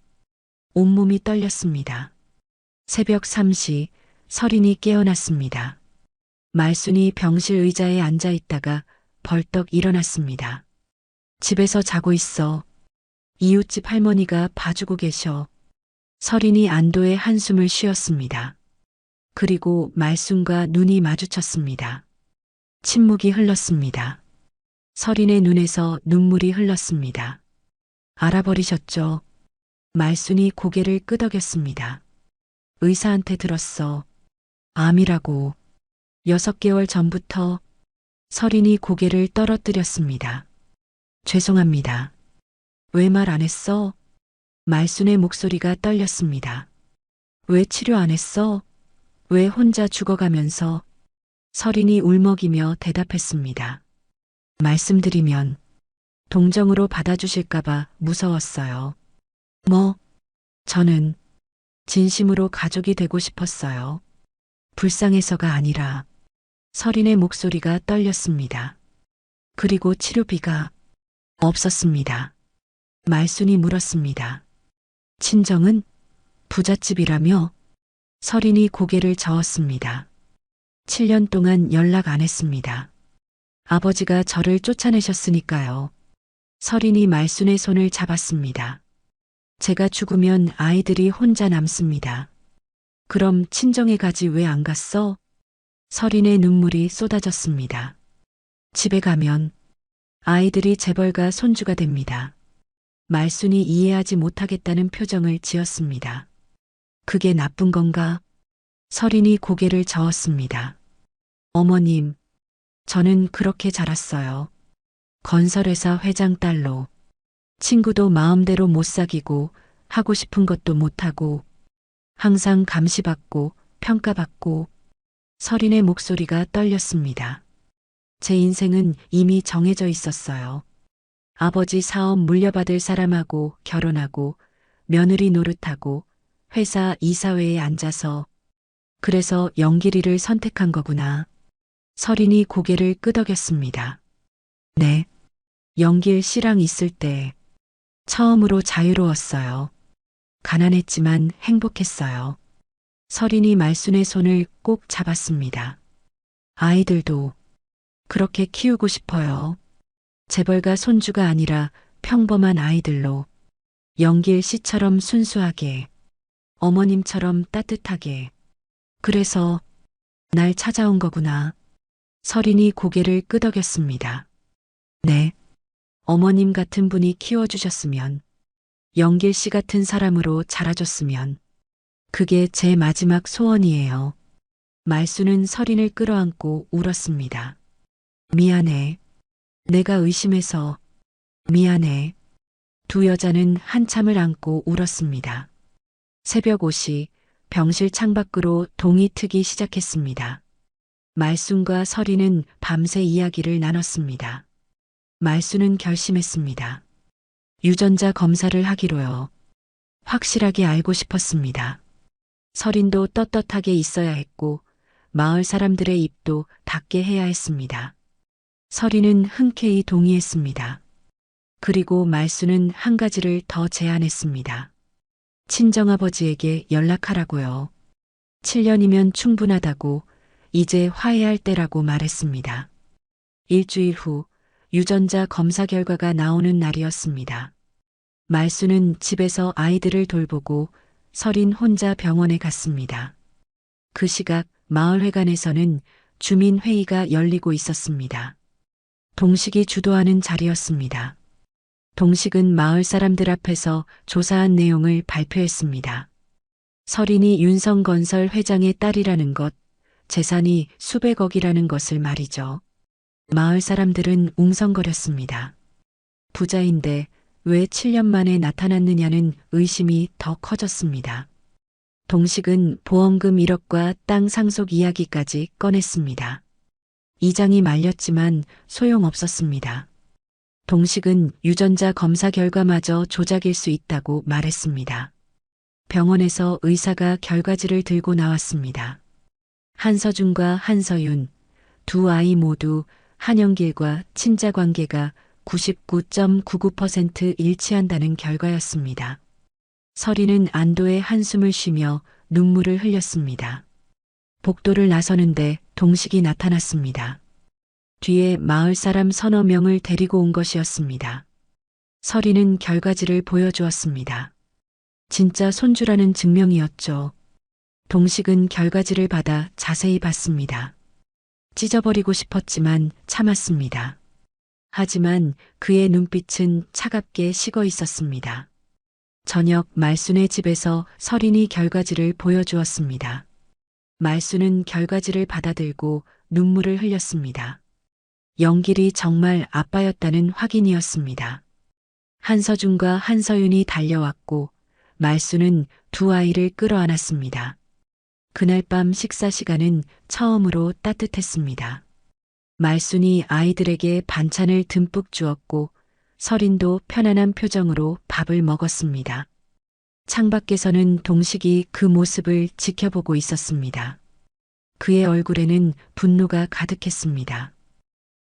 온몸이 떨렸습니다. 새벽 3시 설인이 깨어났습니다. 말순이 병실 의자에 앉아 있다가 벌떡 일어났습니다. 집에서 자고 있어. 이웃집 할머니가 봐주고 계셔. 설인이 안도의 한숨을 쉬었습니다. 그리고 말순과 눈이 마주쳤습니다. 침묵이 흘렀습니다. 설인의 눈에서 눈물이 흘렀습니다. 알아버리셨죠? 말순이 고개를 끄덕였습니다. 의사한테 들었어. 암이라고. 6개월 전부터. 설인이 고개를 떨어뜨렸습니다. 죄송합니다. 왜 말 안 했어? 말순의 목소리가 떨렸습니다. 왜 치료 안 했어? 왜 혼자 죽어가면서? 설인이 울먹이며 대답했습니다. 말씀드리면 동정으로 받아주실까봐 무서웠어요. 저는 진심으로 가족이 되고 싶었어요. 불쌍해서가 아니라. 설인의 목소리가 떨렸습니다. 그리고 치료비가 없었습니다. 말순이 물었습니다. 친정은 부잣집이라며? 설인이 고개를 저었습니다. 7년 동안 연락 안 했습니다. 아버지가 저를 쫓아내셨으니까요. 설인이 말순의 손을 잡았습니다. 제가 죽으면 아이들이 혼자 남습니다. 그럼 친정에 가지 왜 안 갔어? 설인의 눈물이 쏟아졌습니다. 집에 가면 아이들이 재벌가 손주가 됩니다. 말순이 이해하지 못하겠다는 표정을 지었습니다. 그게 나쁜 건가? 설인이 고개를 저었습니다. 어머님, 저는 그렇게 자랐어요. 건설회사 회장 딸로. 친구도 마음대로 못 사귀고 하고 싶은 것도 못하고 항상 감시받고 평가받고 서린의 목소리가 떨렸습니다. 제 인생은 이미 정해져 있었어요. 아버지 사업 물려받을 사람하고 결혼하고 며느리 노릇하고 회사 이사회에 앉아서 그래서 영길이를 선택한 거구나. 서린이 고개를 끄덕였습니다. 네. 영길 씨랑 있을 때 처음으로 자유로웠어요. 가난했지만 행복했어요. 서린이 말순의 손을 꼭 잡았습니다. 아이들도 그렇게 키우고 싶어요. 재벌가 손주가 아니라 평범한 아이들로 영길 씨처럼 순수하게, 어머님처럼 따뜻하게. 그래서 날 찾아온 거구나. 서린이 고개를 끄덕였습니다. 네. 어머님 같은 분이 키워주셨으면, 영길 씨 같은 사람으로 자라줬으면, 그게 제 마지막 소원이에요. 말수는 서린을 끌어안고 울었습니다. 미안해. 내가 의심해서 미안해. 두 여자는 한참을 안고 울었습니다. 새벽 5시 병실 창밖으로 동이 트기 시작했습니다. 말순과 서린은 밤새 이야기를 나눴습니다. 말순은 결심했습니다. 유전자 검사를 하기로요. 확실하게 알고 싶었습니다. 서린도 떳떳하게 있어야 했고 마을 사람들의 입도 닫게 해야 했습니다. 서린은 흔쾌히 동의했습니다. 그리고 말수는 한 가지를 더 제안했습니다. 친정아버지에게 연락하라고요. 7년이면 충분하다고 이제 화해할 때라고 말했습니다. 일주일 후 유전자 검사 결과가 나오는 날이었습니다. 말수는 집에서 아이들을 돌보고 서린 혼자 병원에 갔습니다. 그 시각 마을회관에서는 주민회의가 열리고 있었습니다. 동식이 주도하는 자리였습니다. 동식은 마을 사람들 앞에서 조사한 내용을 발표했습니다. 서린이 윤성건설 회장의 딸이라는 것, 재산이 수백억이라는 것을 말이죠. 마을 사람들은 웅성거렸습니다. 부자인데 왜 7년 만에 나타났느냐는 의심이 더 커졌습니다. 동식은 보험금 1억과 땅 상속 이야기까지 꺼냈습니다. 이장이 말렸지만 소용없었습니다. 동식은 유전자 검사 결과마저 조작일 수 있다고 말했습니다. 병원에서 의사가 결과지를 들고 나왔습니다. 한서준과 한서윤, 두 아이 모두 한영길과 친자 관계가 99.99% 일치한다는 결과였습니다. 서린은 안도의 한숨을 쉬며 눈물을 흘렸습니다. 복도를 나서는데 동식이 나타났습니다. 뒤에 마을 사람 서너 명을 데리고 온 것이었습니다. 서린은 결과지를 보여주었습니다. 진짜 손주라는 증명이었죠. 동식은 결과지를 받아 자세히 봤습니다. 찢어버리고 싶었지만 참았습니다. 하지만 그의 눈빛은 차갑게 식어 있었습니다. 저녁 말순의 집에서 서린이 결과지를 보여주었습니다. 말순은 결과지를 받아들고 눈물을 흘렸습니다. 영길이 정말 아빠였다는 확인이었습니다. 한서준과 한서윤이 달려왔고 말순은 두 아이를 끌어안았습니다. 그날 밤 식사 시간은 처음으로 따뜻했습니다. 말순이 아이들에게 반찬을 듬뿍 주었고 서린도 편안한 표정으로 밥을 먹었습니다. 창밖에서는 동식이 그 모습을 지켜보고 있었습니다. 그의 얼굴에는 분노가 가득했습니다.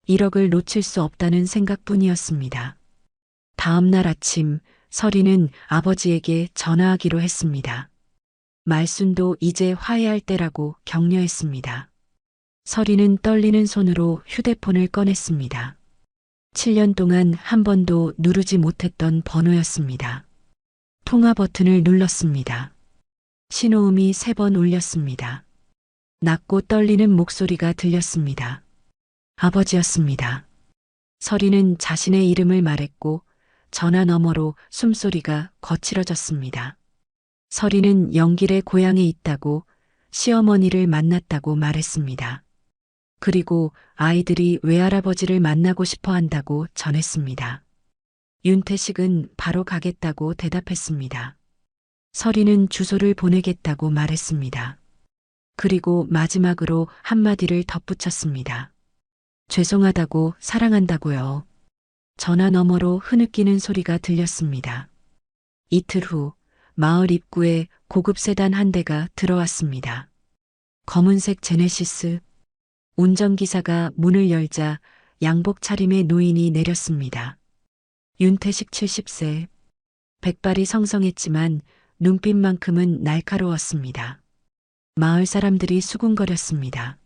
1억을 놓칠 수 없다는 생각뿐이었습니다. 다음 날 아침 서린은 아버지에게 전화하기로 했습니다. 말순도 이제 화해할 때라고 격려했습니다. 서린은 떨리는 손으로 휴대폰을 꺼냈습니다. 7년 동안 한 번도 누르지 못했던 번호였습니다. 통화 버튼을 눌렀습니다. 신호음이 3번 울렸습니다. 낮고 떨리는 목소리가 들렸습니다. 아버지였습니다. 서린은 자신의 이름을 말했고 전화 너머로 숨소리가 거칠어졌습니다. 서린은 영길의 고향에 있다고 시어머니를 만났다고 말했습니다. 그리고 아이들이 외할아버지를 만나고 싶어 한다고 전했습니다. 윤태식은 바로 가겠다고 대답했습니다. 서리는 주소를 보내겠다고 말했습니다. 그리고 마지막으로 한마디를 덧붙였습니다. 죄송하다고 사랑한다고요. 전화 너머로 흐느끼는 소리가 들렸습니다. 이틀 후 마을 입구에 고급 세단 한 대가 들어왔습니다. 검은색 제네시스. 운전기사가 문을 열자 양복 차림의 노인이 내렸습니다. 윤태식 70세. 백발이 성성했지만 눈빛만큼은 날카로웠습니다. 마을 사람들이 수군거렸습니다.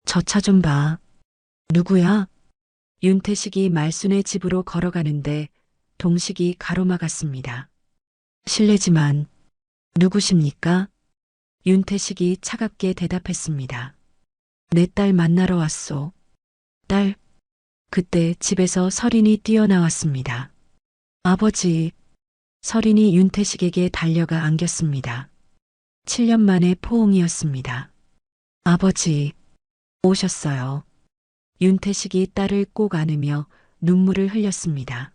저 차 좀 봐. 누구야? 윤태식이 말순의 집으로 걸어가는데 동식이 가로막았습니다. 실례지만 누구십니까? 윤태식이 차갑게 대답했습니다. 내 딸 만나러 왔소. 딸. 그때 집에서 서린이 뛰어나왔습니다. 아버지. 서린이 윤태식에게 달려가 안겼습니다. 7년 만에 포옹이었습니다. 아버지. 오셨어요. 윤태식이 딸을 꼭 안으며 눈물을 흘렸습니다.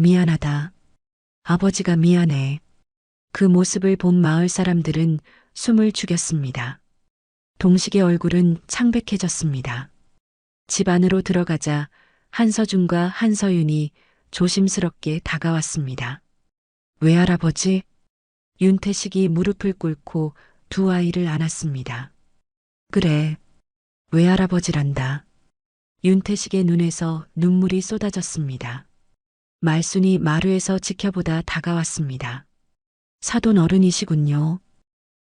미안하다. 아버지가 미안해. 그 모습을 본 마을 사람들은 숨을 죽였습니다. 동식의 얼굴은 창백해졌습니다. 집 안으로 들어가자 한서준과 한서윤이 조심스럽게 다가왔습니다. 외할아버지? 윤태식이 무릎을 꿇고 두 아이를 안았습니다. 그래, 외할아버지란다. 윤태식의 눈에서 눈물이 쏟아졌습니다. 말순이 마루에서 지켜보다 다가왔습니다. 사돈 어른이시군요.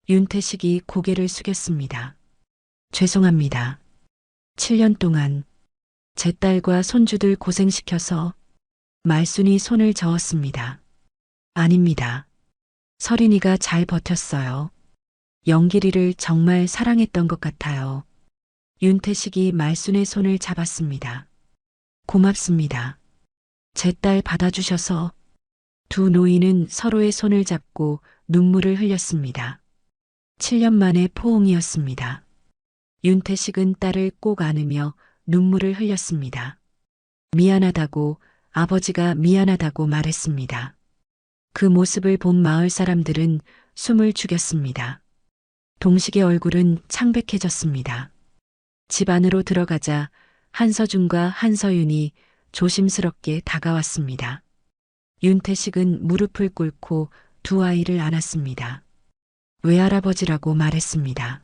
윤태식이 고개를 숙였습니다. 죄송합니다. 7년 동안 제 딸과 손주들 고생시켜서. 말순이 손을 저었습니다. 아닙니다. 서린이가 잘 버텼어요. 영길이를 정말 사랑했던 것 같아요. 윤태식이 말순의 손을 잡았습니다. 고맙습니다. 제 딸 받아주셔서. 두 노인은 서로의 손을 잡고 눈물을 흘렸습니다. 7년 만에 포옹이었습니다. 윤태식은 딸을 꼭 안으며 눈물을 흘렸습니다. 미안하다고, 아버지가 미안하다고 말했습니다. 그 모습을 본 마을 사람들은 숨을 죽였습니다. 동식의 얼굴은 창백해졌습니다. 집 안으로 들어가자 한서준과 한서윤이 조심스럽게 다가왔습니다. 윤태식은 무릎을 꿇고 두 아이를 안았습니다. 외할아버지라고 말했습니다.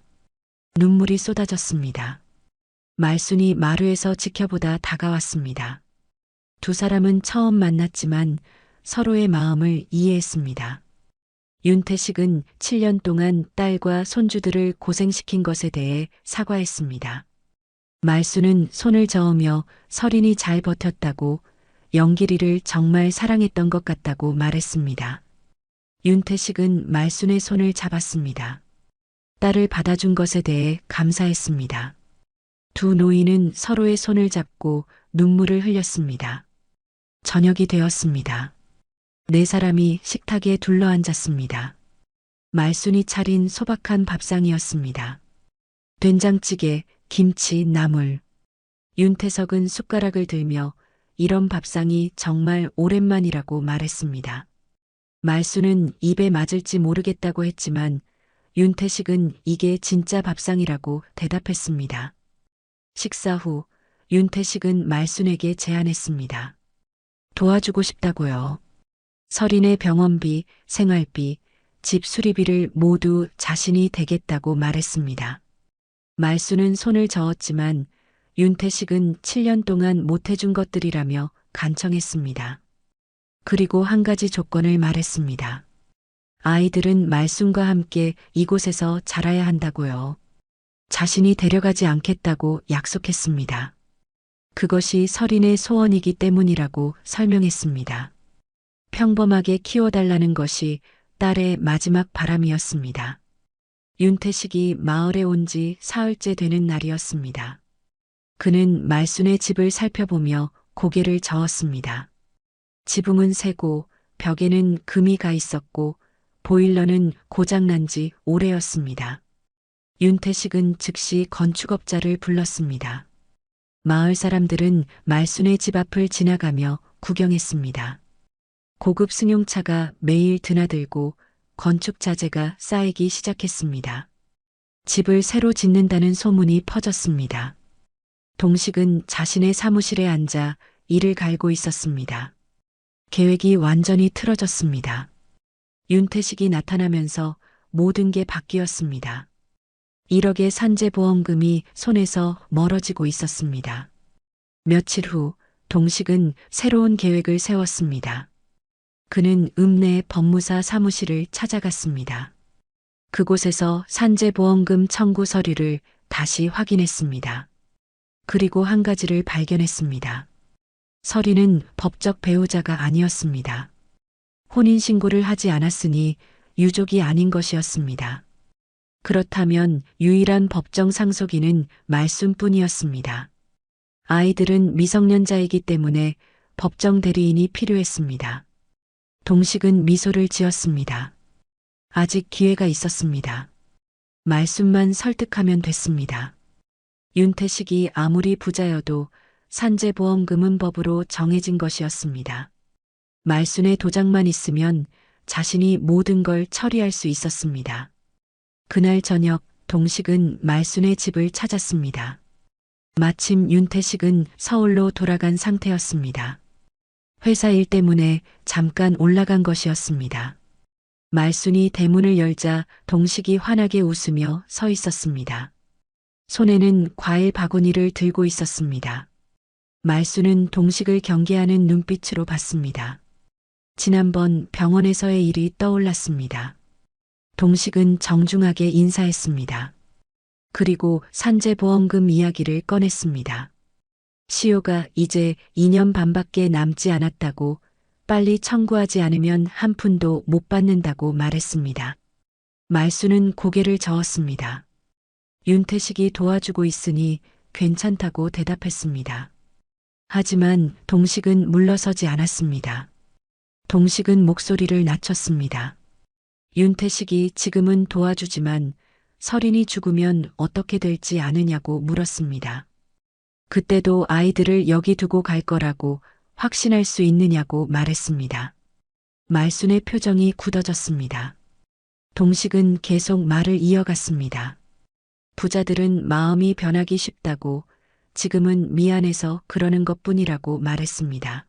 눈물이 쏟아졌습니다. 말순이 마루에서 지켜보다 다가왔습니다. 두 사람은 처음 만났지만 서로의 마음을 이해했습니다. 윤태식은 7년 동안 딸과 손주들을 고생시킨 것에 대해 사과했습니다. 말순은 손을 저으며 서린이 잘 버텼다고, 영길이를 정말 사랑했던 것 같다고 말했습니다. 윤태식은 말순의 손을 잡았습니다. 딸을 받아준 것에 대해 감사했습니다. 두 노인은 서로의 손을 잡고 눈물을 흘렸습니다. 저녁이 되었습니다. 네 사람이 식탁에 둘러앉았습니다. 말순이 차린 소박한 밥상이었습니다. 된장찌개, 김치, 나물. 윤태석은 숟가락을 들며 이런 밥상이 정말 오랜만이라고 말했습니다. 말순은 입에 맞을지 모르겠다고 했지만 윤태식은 이게 진짜 밥상이라고 대답했습니다. 식사 후 윤태식은 말순에게 제안했습니다. 도와주고 싶다고요. 서린의 병원비, 생활비, 집 수리비를 모두 자신이 대겠다고 말했습니다. 말순은 손을 저었지만 윤태식은 7년 동안 못해준 것들이라며 간청했습니다. 그리고 한 가지 조건을 말했습니다. 아이들은 말순과 함께 이곳에서 자라야 한다고요. 자신이 데려가지 않겠다고 약속했습니다. 그것이 서린의 소원이기 때문이라고 설명했습니다. 평범하게 키워달라는 것이 딸의 마지막 바람이었습니다. 윤태식이 마을에 온 지 사흘째 되는 날이었습니다. 그는 말순의 집을 살펴보며 고개를 저었습니다. 지붕은 새고 벽에는 금이 가 있었고 보일러는 고장난 지 오래였습니다. 윤태식은 즉시 건축업자를 불렀습니다. 마을 사람들은 말순의 집 앞을 지나가며 구경했습니다. 고급 승용차가 매일 드나들고 건축 자재가 쌓이기 시작했습니다. 집을 새로 짓는다는 소문이 퍼졌습니다. 동식은 자신의 사무실에 앉아 이를 갈고 있었습니다. 계획이 완전히 틀어졌습니다. 윤태식이 나타나면서 모든 게 바뀌었습니다. 1억의 산재보험금이 손에서 멀어지고 있었습니다. 며칠 후 동식은 새로운 계획을 세웠습니다. 그는 읍내 법무사 사무실을 찾아갔습니다. 그곳에서 산재보험금 청구 서류를 다시 확인했습니다. 그리고 한 가지를 발견했습니다. 서리는 법적 배우자가 아니었습니다. 혼인신고를 하지 않았으니 유족이 아닌 것이었습니다. 그렇다면 유일한 법정 상속인은 말순뿐이었습니다. 아이들은 미성년자이기 때문에 법정 대리인이 필요했습니다. 동식은 미소를 지었습니다. 아직 기회가 있었습니다. 말순만 설득하면 됐습니다. 윤태식이 아무리 부자여도 산재보험금은 법으로 정해진 것이었습니다. 말순의 도장만 있으면 자신이 모든 걸 처리할 수 있었습니다. 그날 저녁 동식은 말순의 집을 찾았습니다. 마침 윤태식은 서울로 돌아간 상태였습니다. 회사 일 때문에 잠깐 올라간 것이었습니다. 말순이 대문을 열자 동식이 환하게 웃으며 서 있었습니다. 손에는 과일 바구니를 들고 있었습니다. 말순은 동식을 경계하는 눈빛으로 봤습니다. 지난번 병원에서의 일이 떠올랐습니다. 동식은 정중하게 인사했습니다. 그리고 산재보험금 이야기를 꺼냈습니다. 시효가 이제 2년 반밖에 남지 않았다고, 빨리 청구하지 않으면 한 푼도 못 받는다고 말했습니다. 말순은 고개를 저었습니다. 윤태식이 도와주고 있으니 괜찮다고 대답했습니다. 하지만 동식은 물러서지 않았습니다. 동식은 목소리를 낮췄습니다. 윤태식이 지금은 도와주지만 서린이 죽으면 어떻게 될지 아느냐고 물었습니다. 그때도 아이들을 여기 두고 갈 거라고 확신할 수 있느냐고 말했습니다. 말순의 표정이 굳어졌습니다. 동식은 계속 말을 이어갔습니다. 부자들은 마음이 변하기 쉽다고, 지금은 미안해서 그러는 것뿐이라고 말했습니다.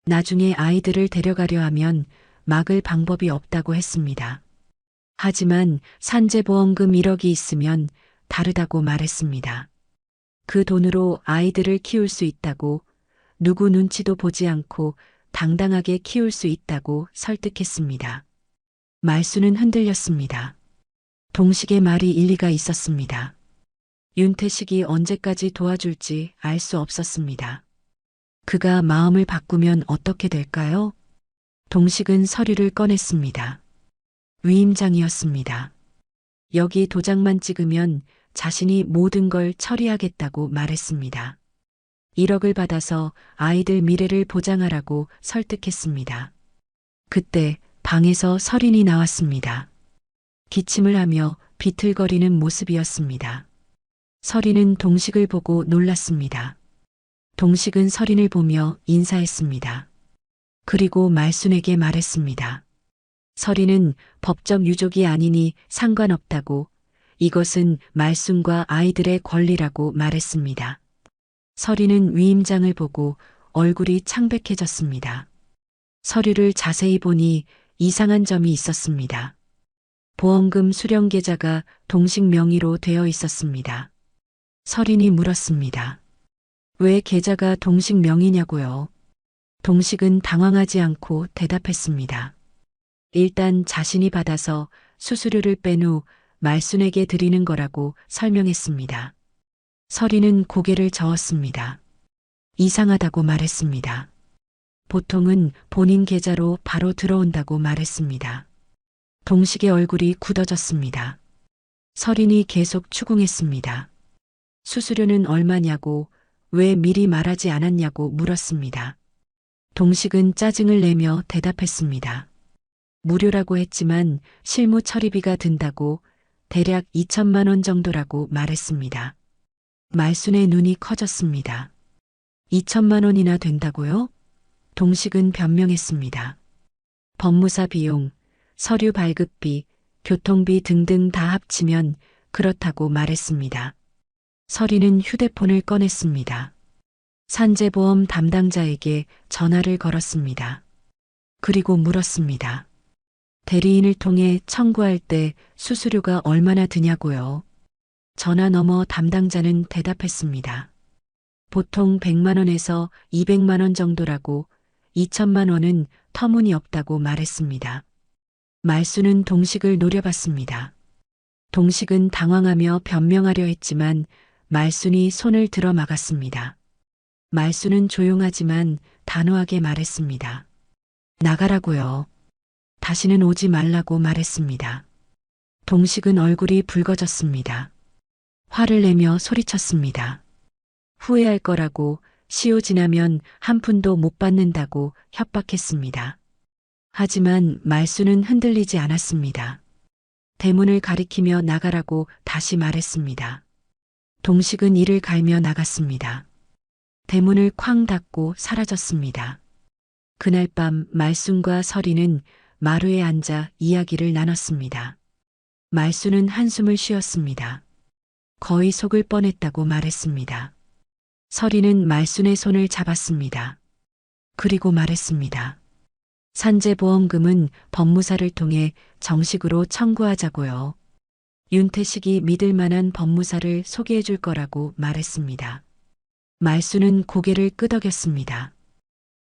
나중에 아이들을 데려가려 하면 막을 방법이 없다고 했습니다. 하지만 산재보험금 1억이 있으면 다르다고 말했습니다. 그 돈으로 아이들을 키울 수 있다고, 누구 눈치도 보지 않고 당당하게 키울 수 있다고 설득했습니다. 말수는 흔들렸습니다. 동식의 말이 일리가 있었습니다. 윤태식이 언제까지 도와줄지 알 수 없었습니다. 그가 마음을 바꾸면 어떻게 될까요? 동식은 서류를 꺼냈습니다. 위임장이었습니다. 여기 도장만 찍으면 자신이 모든 걸 처리하겠다고 말했습니다. 1억을 받아서 아이들 미래를 보장하라고 설득했습니다. 그때 방에서 서린이 나왔습니다. 기침을 하며 비틀거리는 모습이었습니다. 서린은 동식을 보고 놀랐습니다. 동식은 서린을 보며 인사했습니다. 그리고 말순에게 말했습니다. 서린은 법적 유족이 아니니 상관없다고, 이것은 말순과 아이들의 권리라고 말했습니다. 서린은 위임장을 보고 얼굴이 창백해졌습니다. 서류를 자세히 보니 이상한 점이 있었습니다. 보험금 수령 계좌가 동식 명의로 되어 있었습니다. 서린이 물었습니다. 왜 계좌가 동식 명의냐고요? 동식은 당황하지 않고 대답했습니다. 일단 자신이 받아서 수수료를 뺀 후 말순에게 드리는 거라고 설명했습니다. 서린은 고개를 저었습니다. 이상하다고 말했습니다. 보통은 본인 계좌로 바로 들어온다고 말했습니다. 동식의 얼굴이 굳어졌습니다. 서린이 계속 추궁했습니다. 수수료는 얼마냐고, 왜 미리 말하지 않았냐고 물었습니다. 동식은 짜증을 내며 대답했습니다. 무료라고 했지만 실무 처리비가 든다고, 대략 2천만 원 정도라고 말했습니다. 말순의 눈이 커졌습니다. 2천만 원이나 된다고요? 동식은 변명했습니다. 법무사 비용, 서류 발급비, 교통비 등등 다 합치면 그렇다고 말했습니다. 서리는 휴대폰을 꺼냈습니다. 산재보험 담당자에게 전화를 걸었습니다. 그리고 물었습니다. 대리인을 통해 청구할 때 수수료가 얼마나 드냐고요? 전화 너머 담당자는 대답했습니다. 보통 100만 원에서 200만 원 정도라고 2천만 원은 터무니없다고 말했습니다. 말수는 동식을 노려봤습니다. 동식은 당황하며 변명하려 했지만 말순이 손을 들어 막았습니다. 말수는 조용하지만 단호하게 말했습니다. 나가라고요. 다시는 오지 말라고 말했습니다. 동식은 얼굴이 붉어졌습니다. 화를 내며 소리쳤습니다. 후회할 거라고 시효 지나면 한 푼도 못 받는다고 협박했습니다. 하지만 말수는 흔들리지 않았습니다. 대문을 가리키며 나가라고 다시 말했습니다. 동식은 이를 갈며 나갔습니다. 대문을 쾅 닫고 사라졌습니다. 그날 밤 말순과 서리는 마루에 앉아 이야기를 나눴습니다. 말순은 한숨을 쉬었습니다. 거의 속을 뻔했다고 말했습니다. 서리는 말순의 손을 잡았습니다. 그리고 말했습니다. 산재보험금은 법무사를 통해 정식으로 청구하자고요. 윤태식이 믿을 만한 법무사를 소개해 줄 거라고 말했습니다. 말수는 고개를 끄덕였습니다.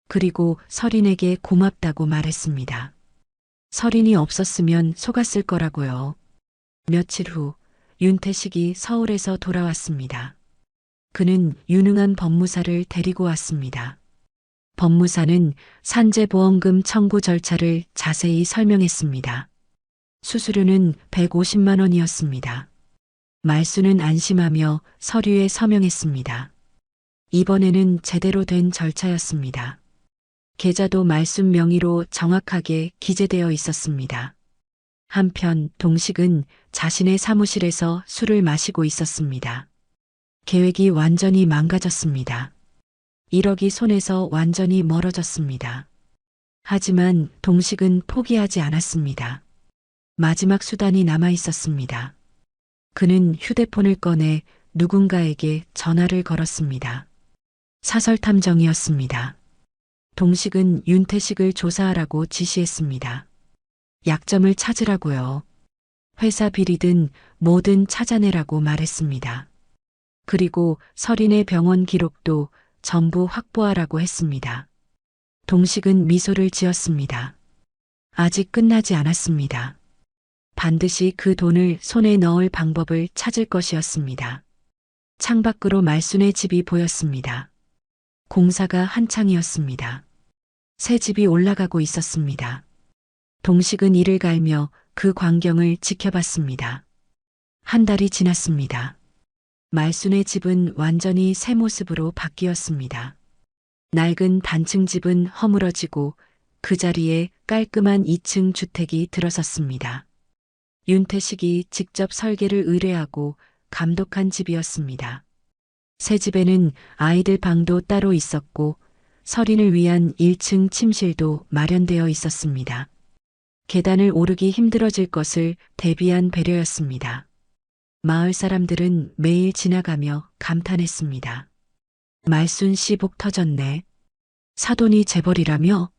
그리고 서린에게 고맙다고 말했습니다. 서린이 없었으면 속았을 거라고요. 며칠 후 윤태식이 서울에서 돌아왔습니다. 그는 유능한 법무사를 데리고 왔습니다. 법무사는 산재보험금 청구 절차를 자세히 설명했습니다. 수수료는 150만 원이었습니다. 말수는 안심하며 서류에 서명했습니다. 이번에는 제대로 된 절차였습니다. 계좌도 말순 명의로 정확하게 기재되어 있었습니다. 한편 동식은 자신의 사무실에서 술을 마시고 있었습니다. 계획이 완전히 망가졌습니다. 1억이 손에서 완전히 멀어졌습니다. 하지만 동식은 포기하지 않았습니다. 마지막 수단이 남아 있었습니다. 그는 휴대폰을 꺼내 누군가에게 전화를 걸었습니다. 사설탐정이었습니다. 동식은 윤태식을 조사하라고 지시했습니다. 약점을 찾으라고요. 회사 비리든 뭐든 찾아내라고 말했습니다. 그리고 서린의 병원 기록도 전부 확보하라고 했습니다. 동식은 미소를 지었습니다. 아직 끝나지 않았습니다. 반드시 그 돈을 손에 넣을 방법을 찾을 것이었습니다. 창밖으로 말순의 집이 보였습니다. 공사가 한창이었습니다. 새 집이 올라가고 있었습니다. 동식은 이를 갈며 그 광경을 지켜봤습니다. 한 달이 지났습니다. 말순의 집은 완전히 새 모습으로 바뀌었습니다. 낡은 단층 집은 허물어지고 그 자리에 깔끔한 2층 주택이 들어섰습니다. 윤태식이 직접 설계를 의뢰하고 감독한 집이었습니다. 새 집에는 아이들 방도 따로 있었고 서린을 위한 1층 침실도 마련되어 있었습니다. 계단을 오르기 힘들어질 것을 대비한 배려였습니다. 마을 사람들은 매일 지나가며 감탄했습니다. 말순 씨 복 터졌네. 사돈이 재벌이라며?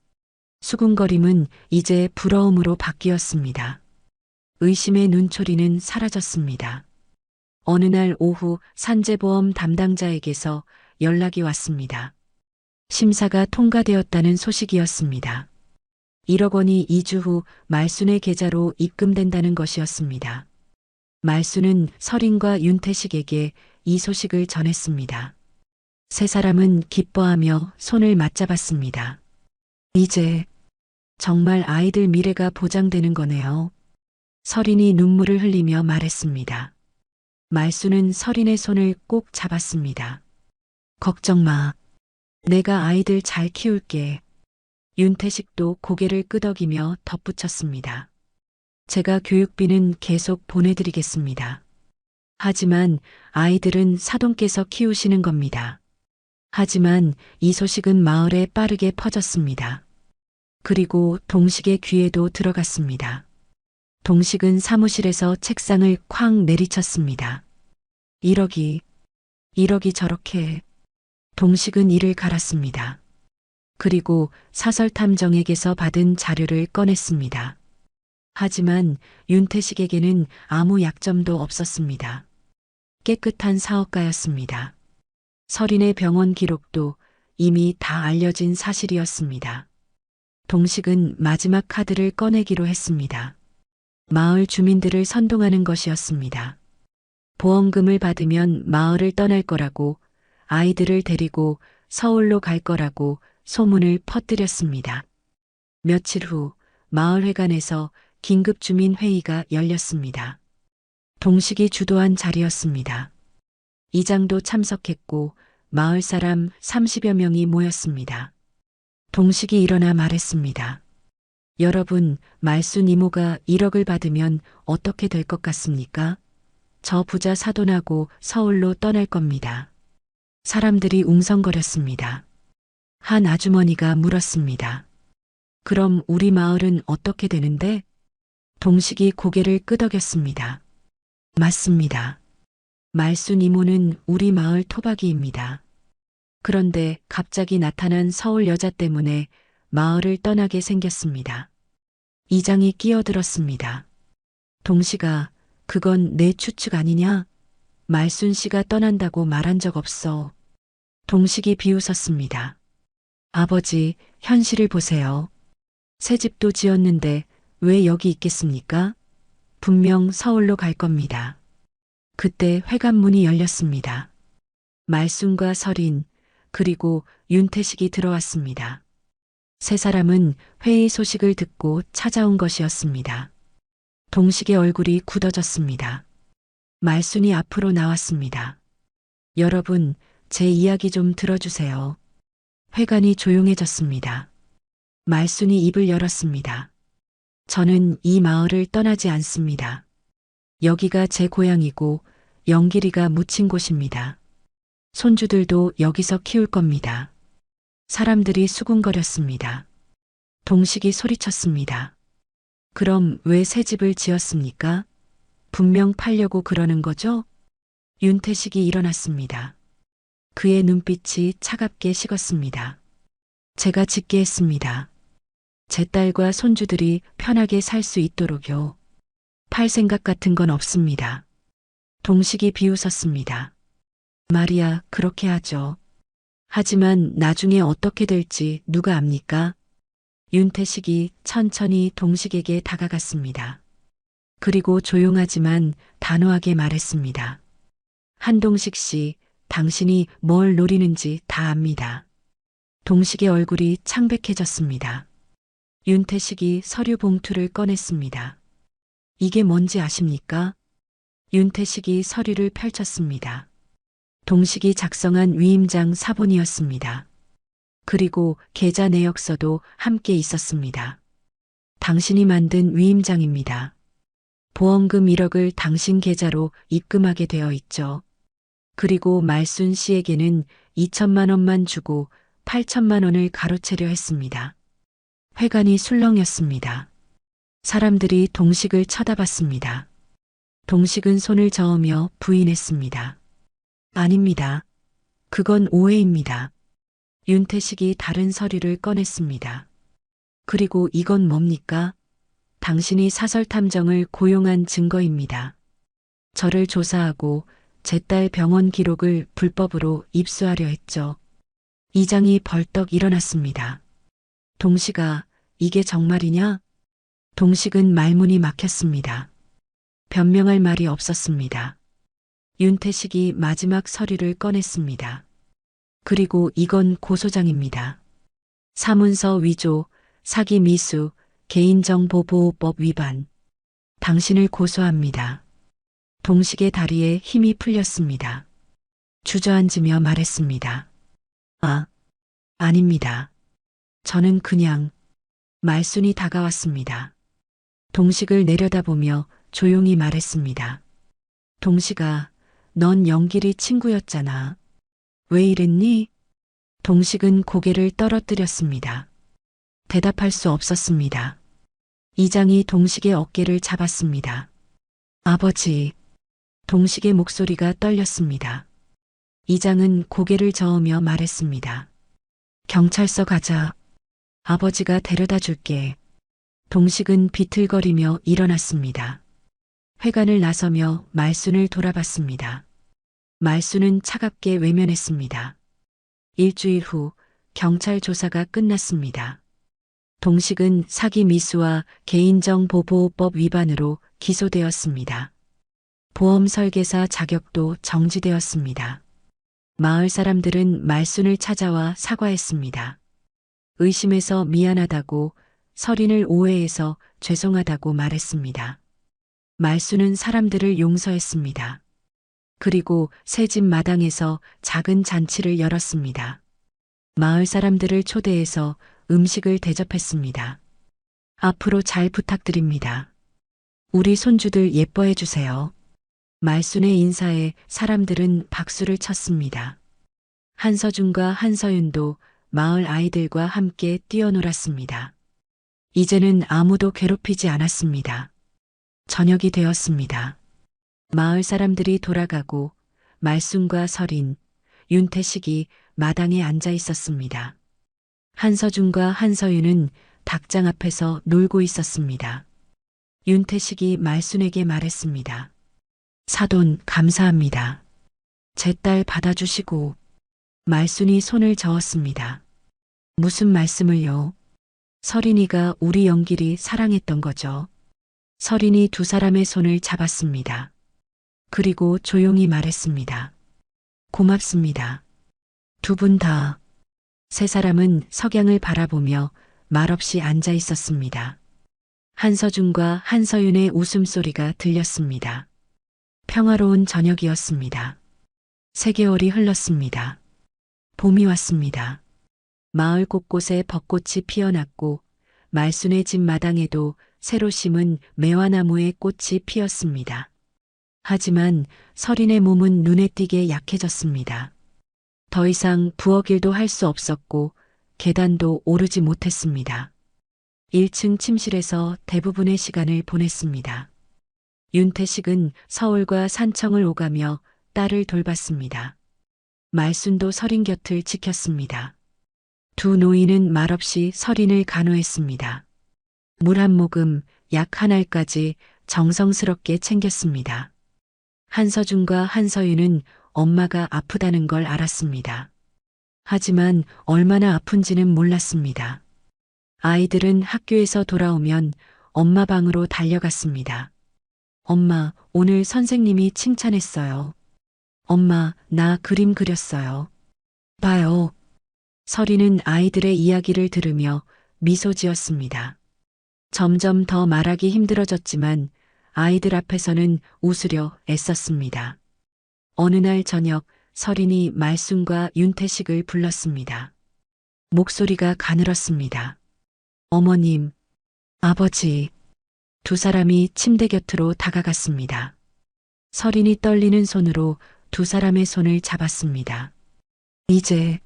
수군거림은 이제 부러움으로 바뀌었습니다. 의심의 눈초리는 사라졌습니다. 어느 날 오후 산재보험 담당자에게서 연락이 왔습니다. 심사가 통과되었다는 소식이었습니다. 1억 원이 2주 후 말순의 계좌로 입금된다는 것이었습니다. 말순은 서린과 윤태식에게 이 소식을 전했습니다. 세 사람은 기뻐하며 손을 맞잡았습니다. 이제 정말 아이들 미래가 보장되는 거네요. 서린이 눈물을 흘리며 말했습니다. 말순은 서린의 손을 꼭 잡았습니다. 걱정 마. 내가 아이들 잘 키울게. 윤태식도 고개를 끄덕이며 덧붙였습니다. 제가 교육비는 계속 보내드리겠습니다. 하지만 아이들은 사돈께서 키우시는 겁니다. 하지만 이 소식은 마을에 빠르게 퍼졌습니다. 그리고 동식의 귀에도 들어갔습니다. 동식은 사무실에서 책상을 쾅 내리쳤습니다. 1억이 저렇게. 동식은 이를 갈았습니다. 그리고 사설탐정에게서 받은 자료를 꺼냈습니다. 하지만 윤태식에게는 아무 약점도 없었습니다. 깨끗한 사업가였습니다. 서린의 병원 기록도 이미 다 알려진 사실이었습니다. 동식은 마지막 카드를 꺼내기로 했습니다. 마을 주민들을 선동하는 것이었습니다. 보험금을 받으면 마을을 떠날 거라고, 아이들을 데리고 서울로 갈 거라고 소문을 퍼뜨렸습니다. 며칠 후 마을회관에서 긴급 주민 회의가 열렸습니다. 동식이 주도한 자리였습니다. 이장도 참석했고 마을 사람 30여 명이 모였습니다. 동식이 일어나 말했습니다. 여러분, 말순 이모가 1억을 받으면 어떻게 될 것 같습니까? 저 부자 사돈하고 서울로 떠날 겁니다. 사람들이 웅성거렸습니다. 한 아주머니가 물었습니다. 그럼 우리 마을은 어떻게 되는데? 동식이 고개를 끄덕였습니다. 맞습니다. 말순 이모는 우리 마을 토박이입니다. 그런데 갑자기 나타난 서울 여자 때문에 마을을 떠나게 생겼습니다. 이장이 끼어들었습니다. 동식아, 그건 내 추측 아니냐? 말순 씨가 떠난다고 말한 적 없어. 동식이 비웃었습니다. 아버지, 현실을 보세요. 새 집도 지었는데 왜 여기 있겠습니까? 분명 서울로 갈 겁니다. 그때 회관문이 열렸습니다. 말순과 서린, 그리고 윤태식이 들어왔습니다. 세 사람은 회의 소식을 듣고 찾아온 것이었습니다. 동식의 얼굴이 굳어졌습니다. 말순이 앞으로 나왔습니다. 여러분, 제 이야기 좀 들어주세요. 회관이 조용해졌습니다. 말순이 입을 열었습니다. 저는 이 마을을 떠나지 않습니다. 여기가 제 고향이고 영길이가 묻힌 곳입니다. 손주들도 여기서 키울 겁니다. 사람들이 수군거렸습니다. 동식이 소리쳤습니다. 그럼 왜 새 집을 지었습니까? 분명 팔려고 그러는 거죠? 윤태식이 일어났습니다. 그의 눈빛이 차갑게 식었습니다. 제가 짓게 했습니다. 제 딸과 손주들이 편하게 살 수 있도록요. 팔 생각 같은 건 없습니다. 동식이 비웃었습니다. 말이야, 그렇게 하죠. 하지만 나중에 어떻게 될지 누가 압니까? 윤태식이 천천히 동식에게 다가갔습니다. 그리고 조용하지만 단호하게 말했습니다. 한동식 씨, 당신이 뭘 노리는지 다 압니다. 동식의 얼굴이 창백해졌습니다. 윤태식이 서류 봉투를 꺼냈습니다. 이게 뭔지 아십니까? 윤태식이 서류를 펼쳤습니다. 동식이 작성한 위임장 사본이었습니다. 그리고 계좌 내역서도 함께 있었습니다. 당신이 만든 위임장입니다. 보험금 1억을 당신 계좌로 입금하게 되어 있죠. 그리고 말순 씨에게는 2천만 원만 주고 8천만 원을 가로채려 했습니다. 회관이 술렁였습니다. 사람들이 동식을 쳐다봤습니다. 동식은 손을 저으며 부인했습니다. 아닙니다. 그건 오해입니다. 윤태식이 다른 서류를 꺼냈습니다. 그리고 이건 뭡니까? 당신이 사설탐정을 고용한 증거입니다. 저를 조사하고 제 딸 병원 기록을 불법으로 입수하려 했죠. 이장이 벌떡 일어났습니다. 동식아, 이게 정말이냐? 동식은 말문이 막혔습니다. 변명할 말이 없었습니다. 윤태식이 마지막 서류를 꺼냈습니다. 그리고 이건 고소장입니다. 사문서 위조, 사기 미수, 개인정보보호법 위반. 당신을 고소합니다. 동식의 다리에 힘이 풀렸습니다. 주저앉으며 말했습니다. 아닙니다. 저는 그냥. 말순이 다가왔습니다. 동식을 내려다보며 조용히 말했습니다. 동식아, 넌 영길이 친구였잖아. 왜 이랬니? 동식은 고개를 떨어뜨렸습니다. 대답할 수 없었습니다. 이장이 동식의 어깨를 잡았습니다. 아버지, 동식의 목소리가 떨렸습니다. 이장은 고개를 저으며 말했습니다. 경찰서 가자. 아버지가 데려다 줄게. 동식은 비틀거리며 일어났습니다. 회관을 나서며 말순을 돌아봤습니다. 말순은 차갑게 외면했습니다. 일주일 후 경찰 조사가 끝났습니다. 동식은 사기 미수와 개인정보보호법 위반으로 기소되었습니다. 보험 설계사 자격도 정지되었습니다. 마을 사람들은 말순을 찾아와 사과했습니다. 의심해서 미안하다고, 설인을 오해해서 죄송하다고 말했습니다. 말순은 사람들을 용서했습니다. 그리고 새 집 마당에서 작은 잔치를 열었습니다. 마을 사람들을 초대해서 음식을 대접했습니다. 앞으로 잘 부탁드립니다. 우리 손주들 예뻐해 주세요. 말순의 인사에 사람들은 박수를 쳤습니다. 한서준과 한서윤도 마을 아이들과 함께 뛰어놀았습니다. 이제는 아무도 괴롭히지 않았습니다. 저녁이 되었습니다. 마을 사람들이 돌아가고 말순과 설인, 윤태식이 마당에 앉아 있었습니다. 한서준과 한서윤은 닭장 앞에서 놀고 있었습니다. 윤태식이 말순에게 말했습니다. 사돈 감사합니다. 제 딸 받아주시고. 말순이 손을 저었습니다. 무슨 말씀을요? 설인이가 우리 영길이 사랑했던 거죠. 설인이 두 사람의 손을 잡았습니다. 그리고 조용히 말했습니다. 고맙습니다. 두 분 다. 세 사람은 석양을 바라보며 말없이 앉아 있었습니다. 한서준과 한서윤의 웃음소리가 들렸습니다. 평화로운 저녁이었습니다. 3개월이 흘렀습니다. 봄이 왔습니다. 마을 곳곳에 벚꽃이 피어났고 말순의 집 마당에도 새로 심은 매화나무에 꽃이 피었습니다. 하지만 설인의 몸은 눈에 띄게 약해졌습니다. 더 이상 부엌일도 할 수 없었고 계단도 오르지 못했습니다. 1층 침실에서 대부분의 시간을 보냈습니다. 윤태식은 서울과 산청을 오가며 딸을 돌봤습니다. 말순도 설인 곁을 지켰습니다. 두 노인은 말없이 설인을 간호했습니다. 물 한 모금, 약 한 알까지 정성스럽게 챙겼습니다. 한서준과 한서윤은 엄마가 아프다는 걸 알았습니다. 하지만 얼마나 아픈지는 몰랐습니다. 아이들은 학교에서 돌아오면 엄마 방으로 달려갔습니다. 엄마, 오늘 선생님이 칭찬했어요. 엄마, 나 그림 그렸어요. 봐요. 설이는 아이들의 이야기를 들으며 미소 지었습니다. 점점 더 말하기 힘들어졌지만 아이들 앞에서는 웃으려 애썼습니다. 어느 날 저녁 설인이 말순과 윤태식을 불렀습니다. 목소리가 가늘었습니다. 어머님, 아버지. 두 사람이 침대 곁으로 다가갔습니다. 설인이 떨리는 손으로 두 사람의 손을 잡았습니다. 이제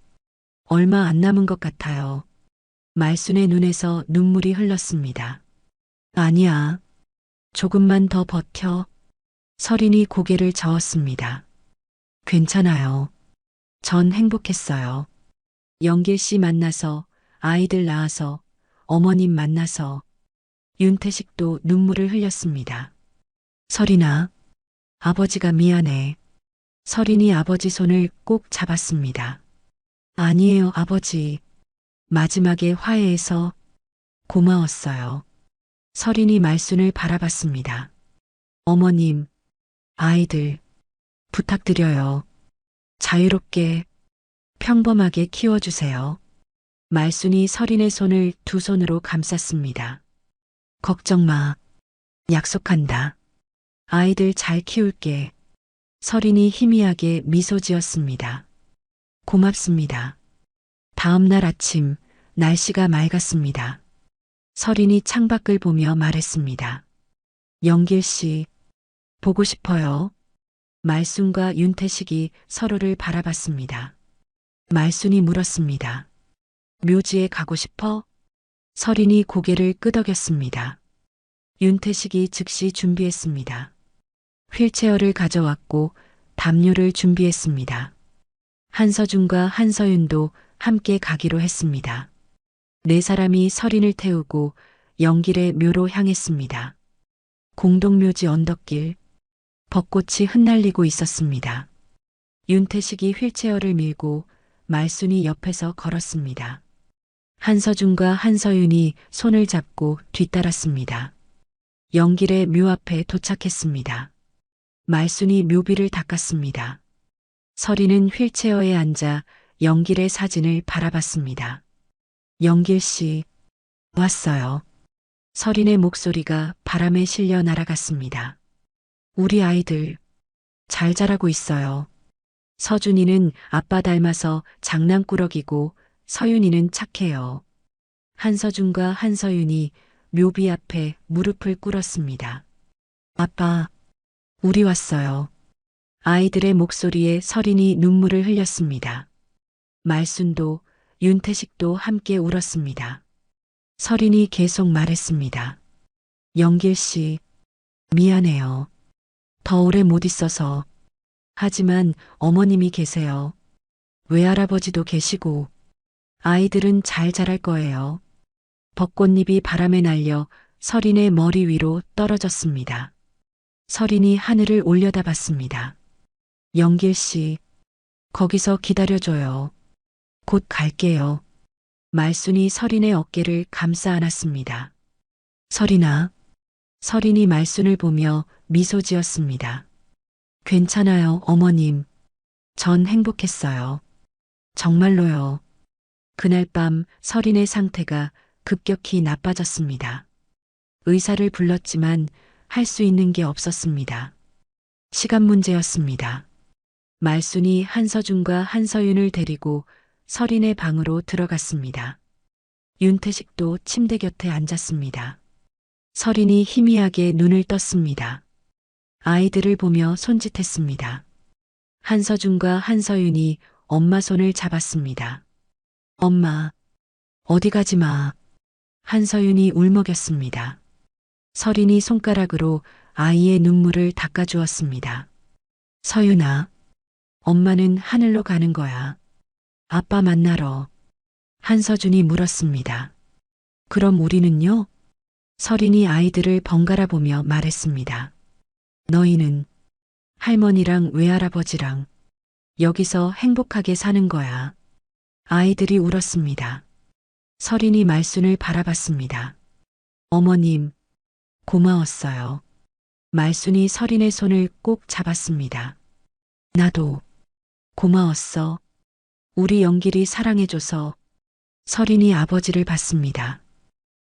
얼마 안 남은 것 같아요. 말순의 눈에서 눈물이 흘렀습니다. 아니야. 조금만 더 버텨. 설인이 고개를 저었습니다. 괜찮아요. 전 행복했어요. 영길 씨 만나서, 아이들 낳아서, 어머님 만나서. 윤태식도 눈물을 흘렸습니다. 설인아, 아버지가 미안해. 설인이 아버지 손을 꼭 잡았습니다. 아니에요, 아버지. 마지막에 화해해서 고마웠어요. 설인이 말순을 바라봤습니다. 어머님, 아이들, 부탁드려요. 자유롭게, 평범하게 키워주세요. 말순이 설인의 손을 두 손으로 감쌌습니다. 걱정 마. 약속한다. 아이들 잘 키울게. 설인이 희미하게 미소 지었습니다. 고맙습니다. 다음 날 아침, 날씨가 맑았습니다. 설인이 창밖을 보며 말했습니다. 영길 씨, 보고 싶어요. 말순과 윤태식이 서로를 바라봤습니다. 말순이 물었습니다. 묘지에 가고 싶어? 서린이 고개를 끄덕였습니다. 윤태식이 즉시 준비했습니다. 휠체어를 가져왔고 담요를 준비했습니다. 한서준과 한서윤도 함께 가기로 했습니다. 네 사람이 서린을 태우고 영길의 묘로 향했습니다. 공동묘지 언덕길, 벚꽃이 흩날리고 있었습니다. 윤태식이 휠체어를 밀고 말순이 옆에서 걸었습니다. 한서준과 한서윤이 손을 잡고 뒤따랐습니다. 영길의 묘 앞에 도착했습니다. 말순이 묘비를 닦았습니다. 서린은 휠체어에 앉아 영길의 사진을 바라봤습니다. 영길 씨, 왔어요. 서린의 목소리가 바람에 실려 날아갔습니다. 우리 아이들 잘 자라고 있어요. 서준이는 아빠 닮아서 장난꾸러기고 서윤이는 착해요. 한서준과 한서윤이 묘비 앞에 무릎을 꿇었습니다. 아빠, 우리 왔어요. 아이들의 목소리에 서린이 눈물을 흘렸습니다. 말순도 윤태식도 함께 울었습니다. 서린이 계속 말했습니다. 영길 씨, 미안해요. 더 오래 못 있어서. 하지만 어머님이 계세요. 외할아버지도 계시고 아이들은 잘 자랄 거예요. 벚꽃잎이 바람에 날려 서린의 머리 위로 떨어졌습니다. 서린이 하늘을 올려다봤습니다. 영길 씨, 거기서 기다려줘요. 곧 갈게요. 말순이 서린의 어깨를 감싸 안았습니다. 서린아. 서린이 말순을 보며 미소 지었습니다. 괜찮아요, 어머님. 전 행복했어요. 정말로요. 그날 밤 서린의 상태가 급격히 나빠졌습니다. 의사를 불렀지만 할 수 있는 게 없었습니다. 시간 문제였습니다. 말순이 한서준과 한서윤을 데리고 서린의 방으로 들어갔습니다. 윤태식도 침대 곁에 앉았습니다. 서린이 희미하게 눈을 떴습니다. 아이들을 보며 손짓했습니다. 한서준과 한서윤이 엄마 손을 잡았습니다. 엄마, 어디 가지 마. 한서윤이 울먹였습니다. 서린이 손가락으로 아이의 눈물을 닦아주었습니다. 서윤아, 엄마는 하늘로 가는 거야. 아빠 만나러. 한서준이 물었습니다. 그럼 우리는요? 서린이 아이들을 번갈아 보며 말했습니다. 너희는 할머니랑 외할아버지랑 여기서 행복하게 사는 거야. 아이들이 울었습니다. 서린이 말순을 바라봤습니다. 어머님, 고마웠어요. 말순이 서린의 손을 꼭 잡았습니다. 나도 고마웠어. 우리 영길이 사랑해줘서. 서린이 아버지를 봤습니다.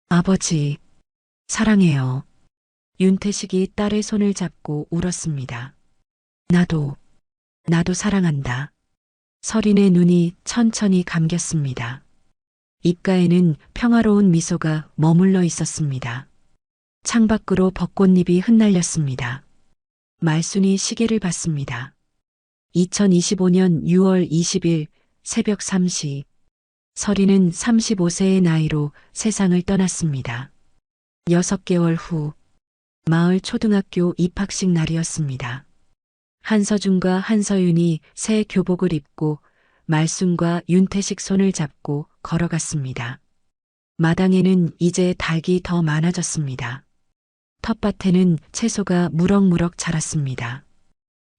아버지, 사랑해요. 윤태식이 딸의 손을 잡고 울었습니다. 나도 사랑한다. 서린의 눈이 천천히 감겼습니다. 입가에는 평화로운 미소가 머물러 있었습니다. 창밖으로 벚꽃잎이 흩날렸습니다. 말순이 시계를 봤습니다. 2025년 6월 20일 새벽 3시. 서린은 35세의 나이로 세상을 떠났습니다. 6개월 후 마을 초등학교 입학식 날이었습니다. 한서준과 한서윤이 새 교복을 입고 말순과 윤태식 손을 잡고 걸어갔습니다. 마당에는 이제 닭이 더 많아졌습니다. 텃밭에는 채소가 무럭무럭 자랐습니다.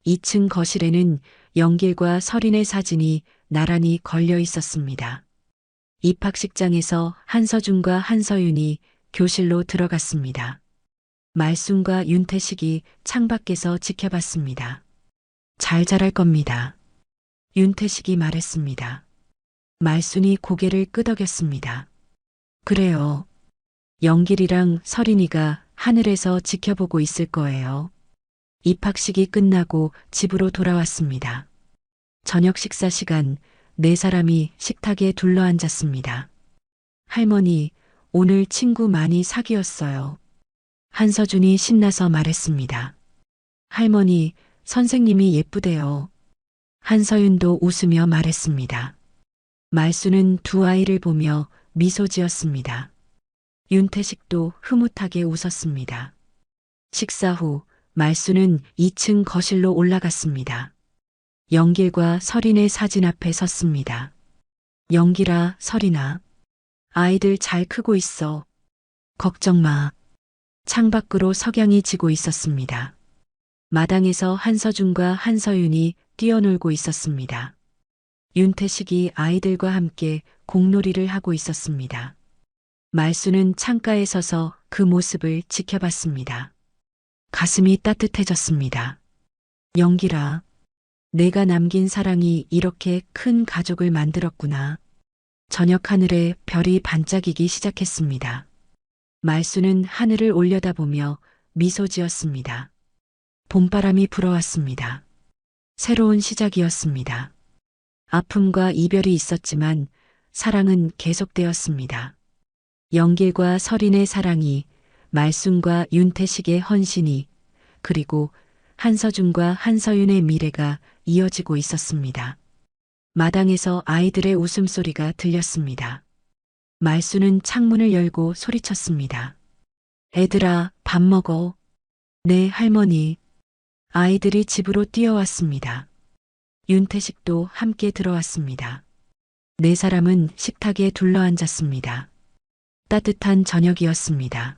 2층 거실에는 영길과 서린의 사진이 나란히 걸려 있었습니다. 입학식장에서 한서준과 한서윤이 교실로 들어갔습니다. 말순과 윤태식이 창밖에서 지켜봤습니다. 잘 자랄 겁니다. 윤태식이 말했습니다. 말순이 고개를 끄덕였습니다. 그래요. 영길이랑 서린이가 하늘에서 지켜보고 있을 거예요. 입학식이 끝나고 집으로 돌아왔습니다. 저녁 식사 시간, 네 사람이 식탁에 둘러앉았습니다. 할머니, 오늘 친구 많이 사귀었어요. 한서준이 신나서 말했습니다. 할머니, 선생님이 예쁘대요. 한서윤도 웃으며 말했습니다. 말수는 두 아이를 보며 미소 지었습니다. 윤태식도 흐뭇하게 웃었습니다. 식사 후 말수는 2층 거실로 올라갔습니다. 영길과 설인의 사진 앞에 섰습니다. 영길아, 설인아. 아이들 잘 크고 있어. 걱정 마. 창밖으로 석양이 지고 있었습니다. 마당에서 한서준과 한서윤이 뛰어놀고 있었습니다. 윤태식이 아이들과 함께 공놀이를 하고 있었습니다. 말수는 창가에 서서 그 모습을 지켜봤습니다. 가슴이 따뜻해졌습니다. 영길아, 내가 남긴 사랑이 이렇게 큰 가족을 만들었구나. 저녁 하늘에 별이 반짝이기 시작했습니다. 말수는 하늘을 올려다보며 미소 지었습니다. 봄바람이 불어왔습니다. 새로운 시작이었습니다. 아픔과 이별이 있었지만 사랑은 계속되었습니다. 영길과 설인의 사랑이, 말순과 윤태식의 헌신이, 그리고 한서준과 한서윤의 미래가 이어지고 있었습니다. 마당에서 아이들의 웃음소리가 들렸습니다. 말수는 창문을 열고 소리쳤습니다. 애들아, 밥 먹어. 네, 할머니. 아이들이 집으로 뛰어왔습니다. 윤태식도 함께 들어왔습니다. 네 사람은 식탁에 둘러앉았습니다. 따뜻한 저녁이었습니다.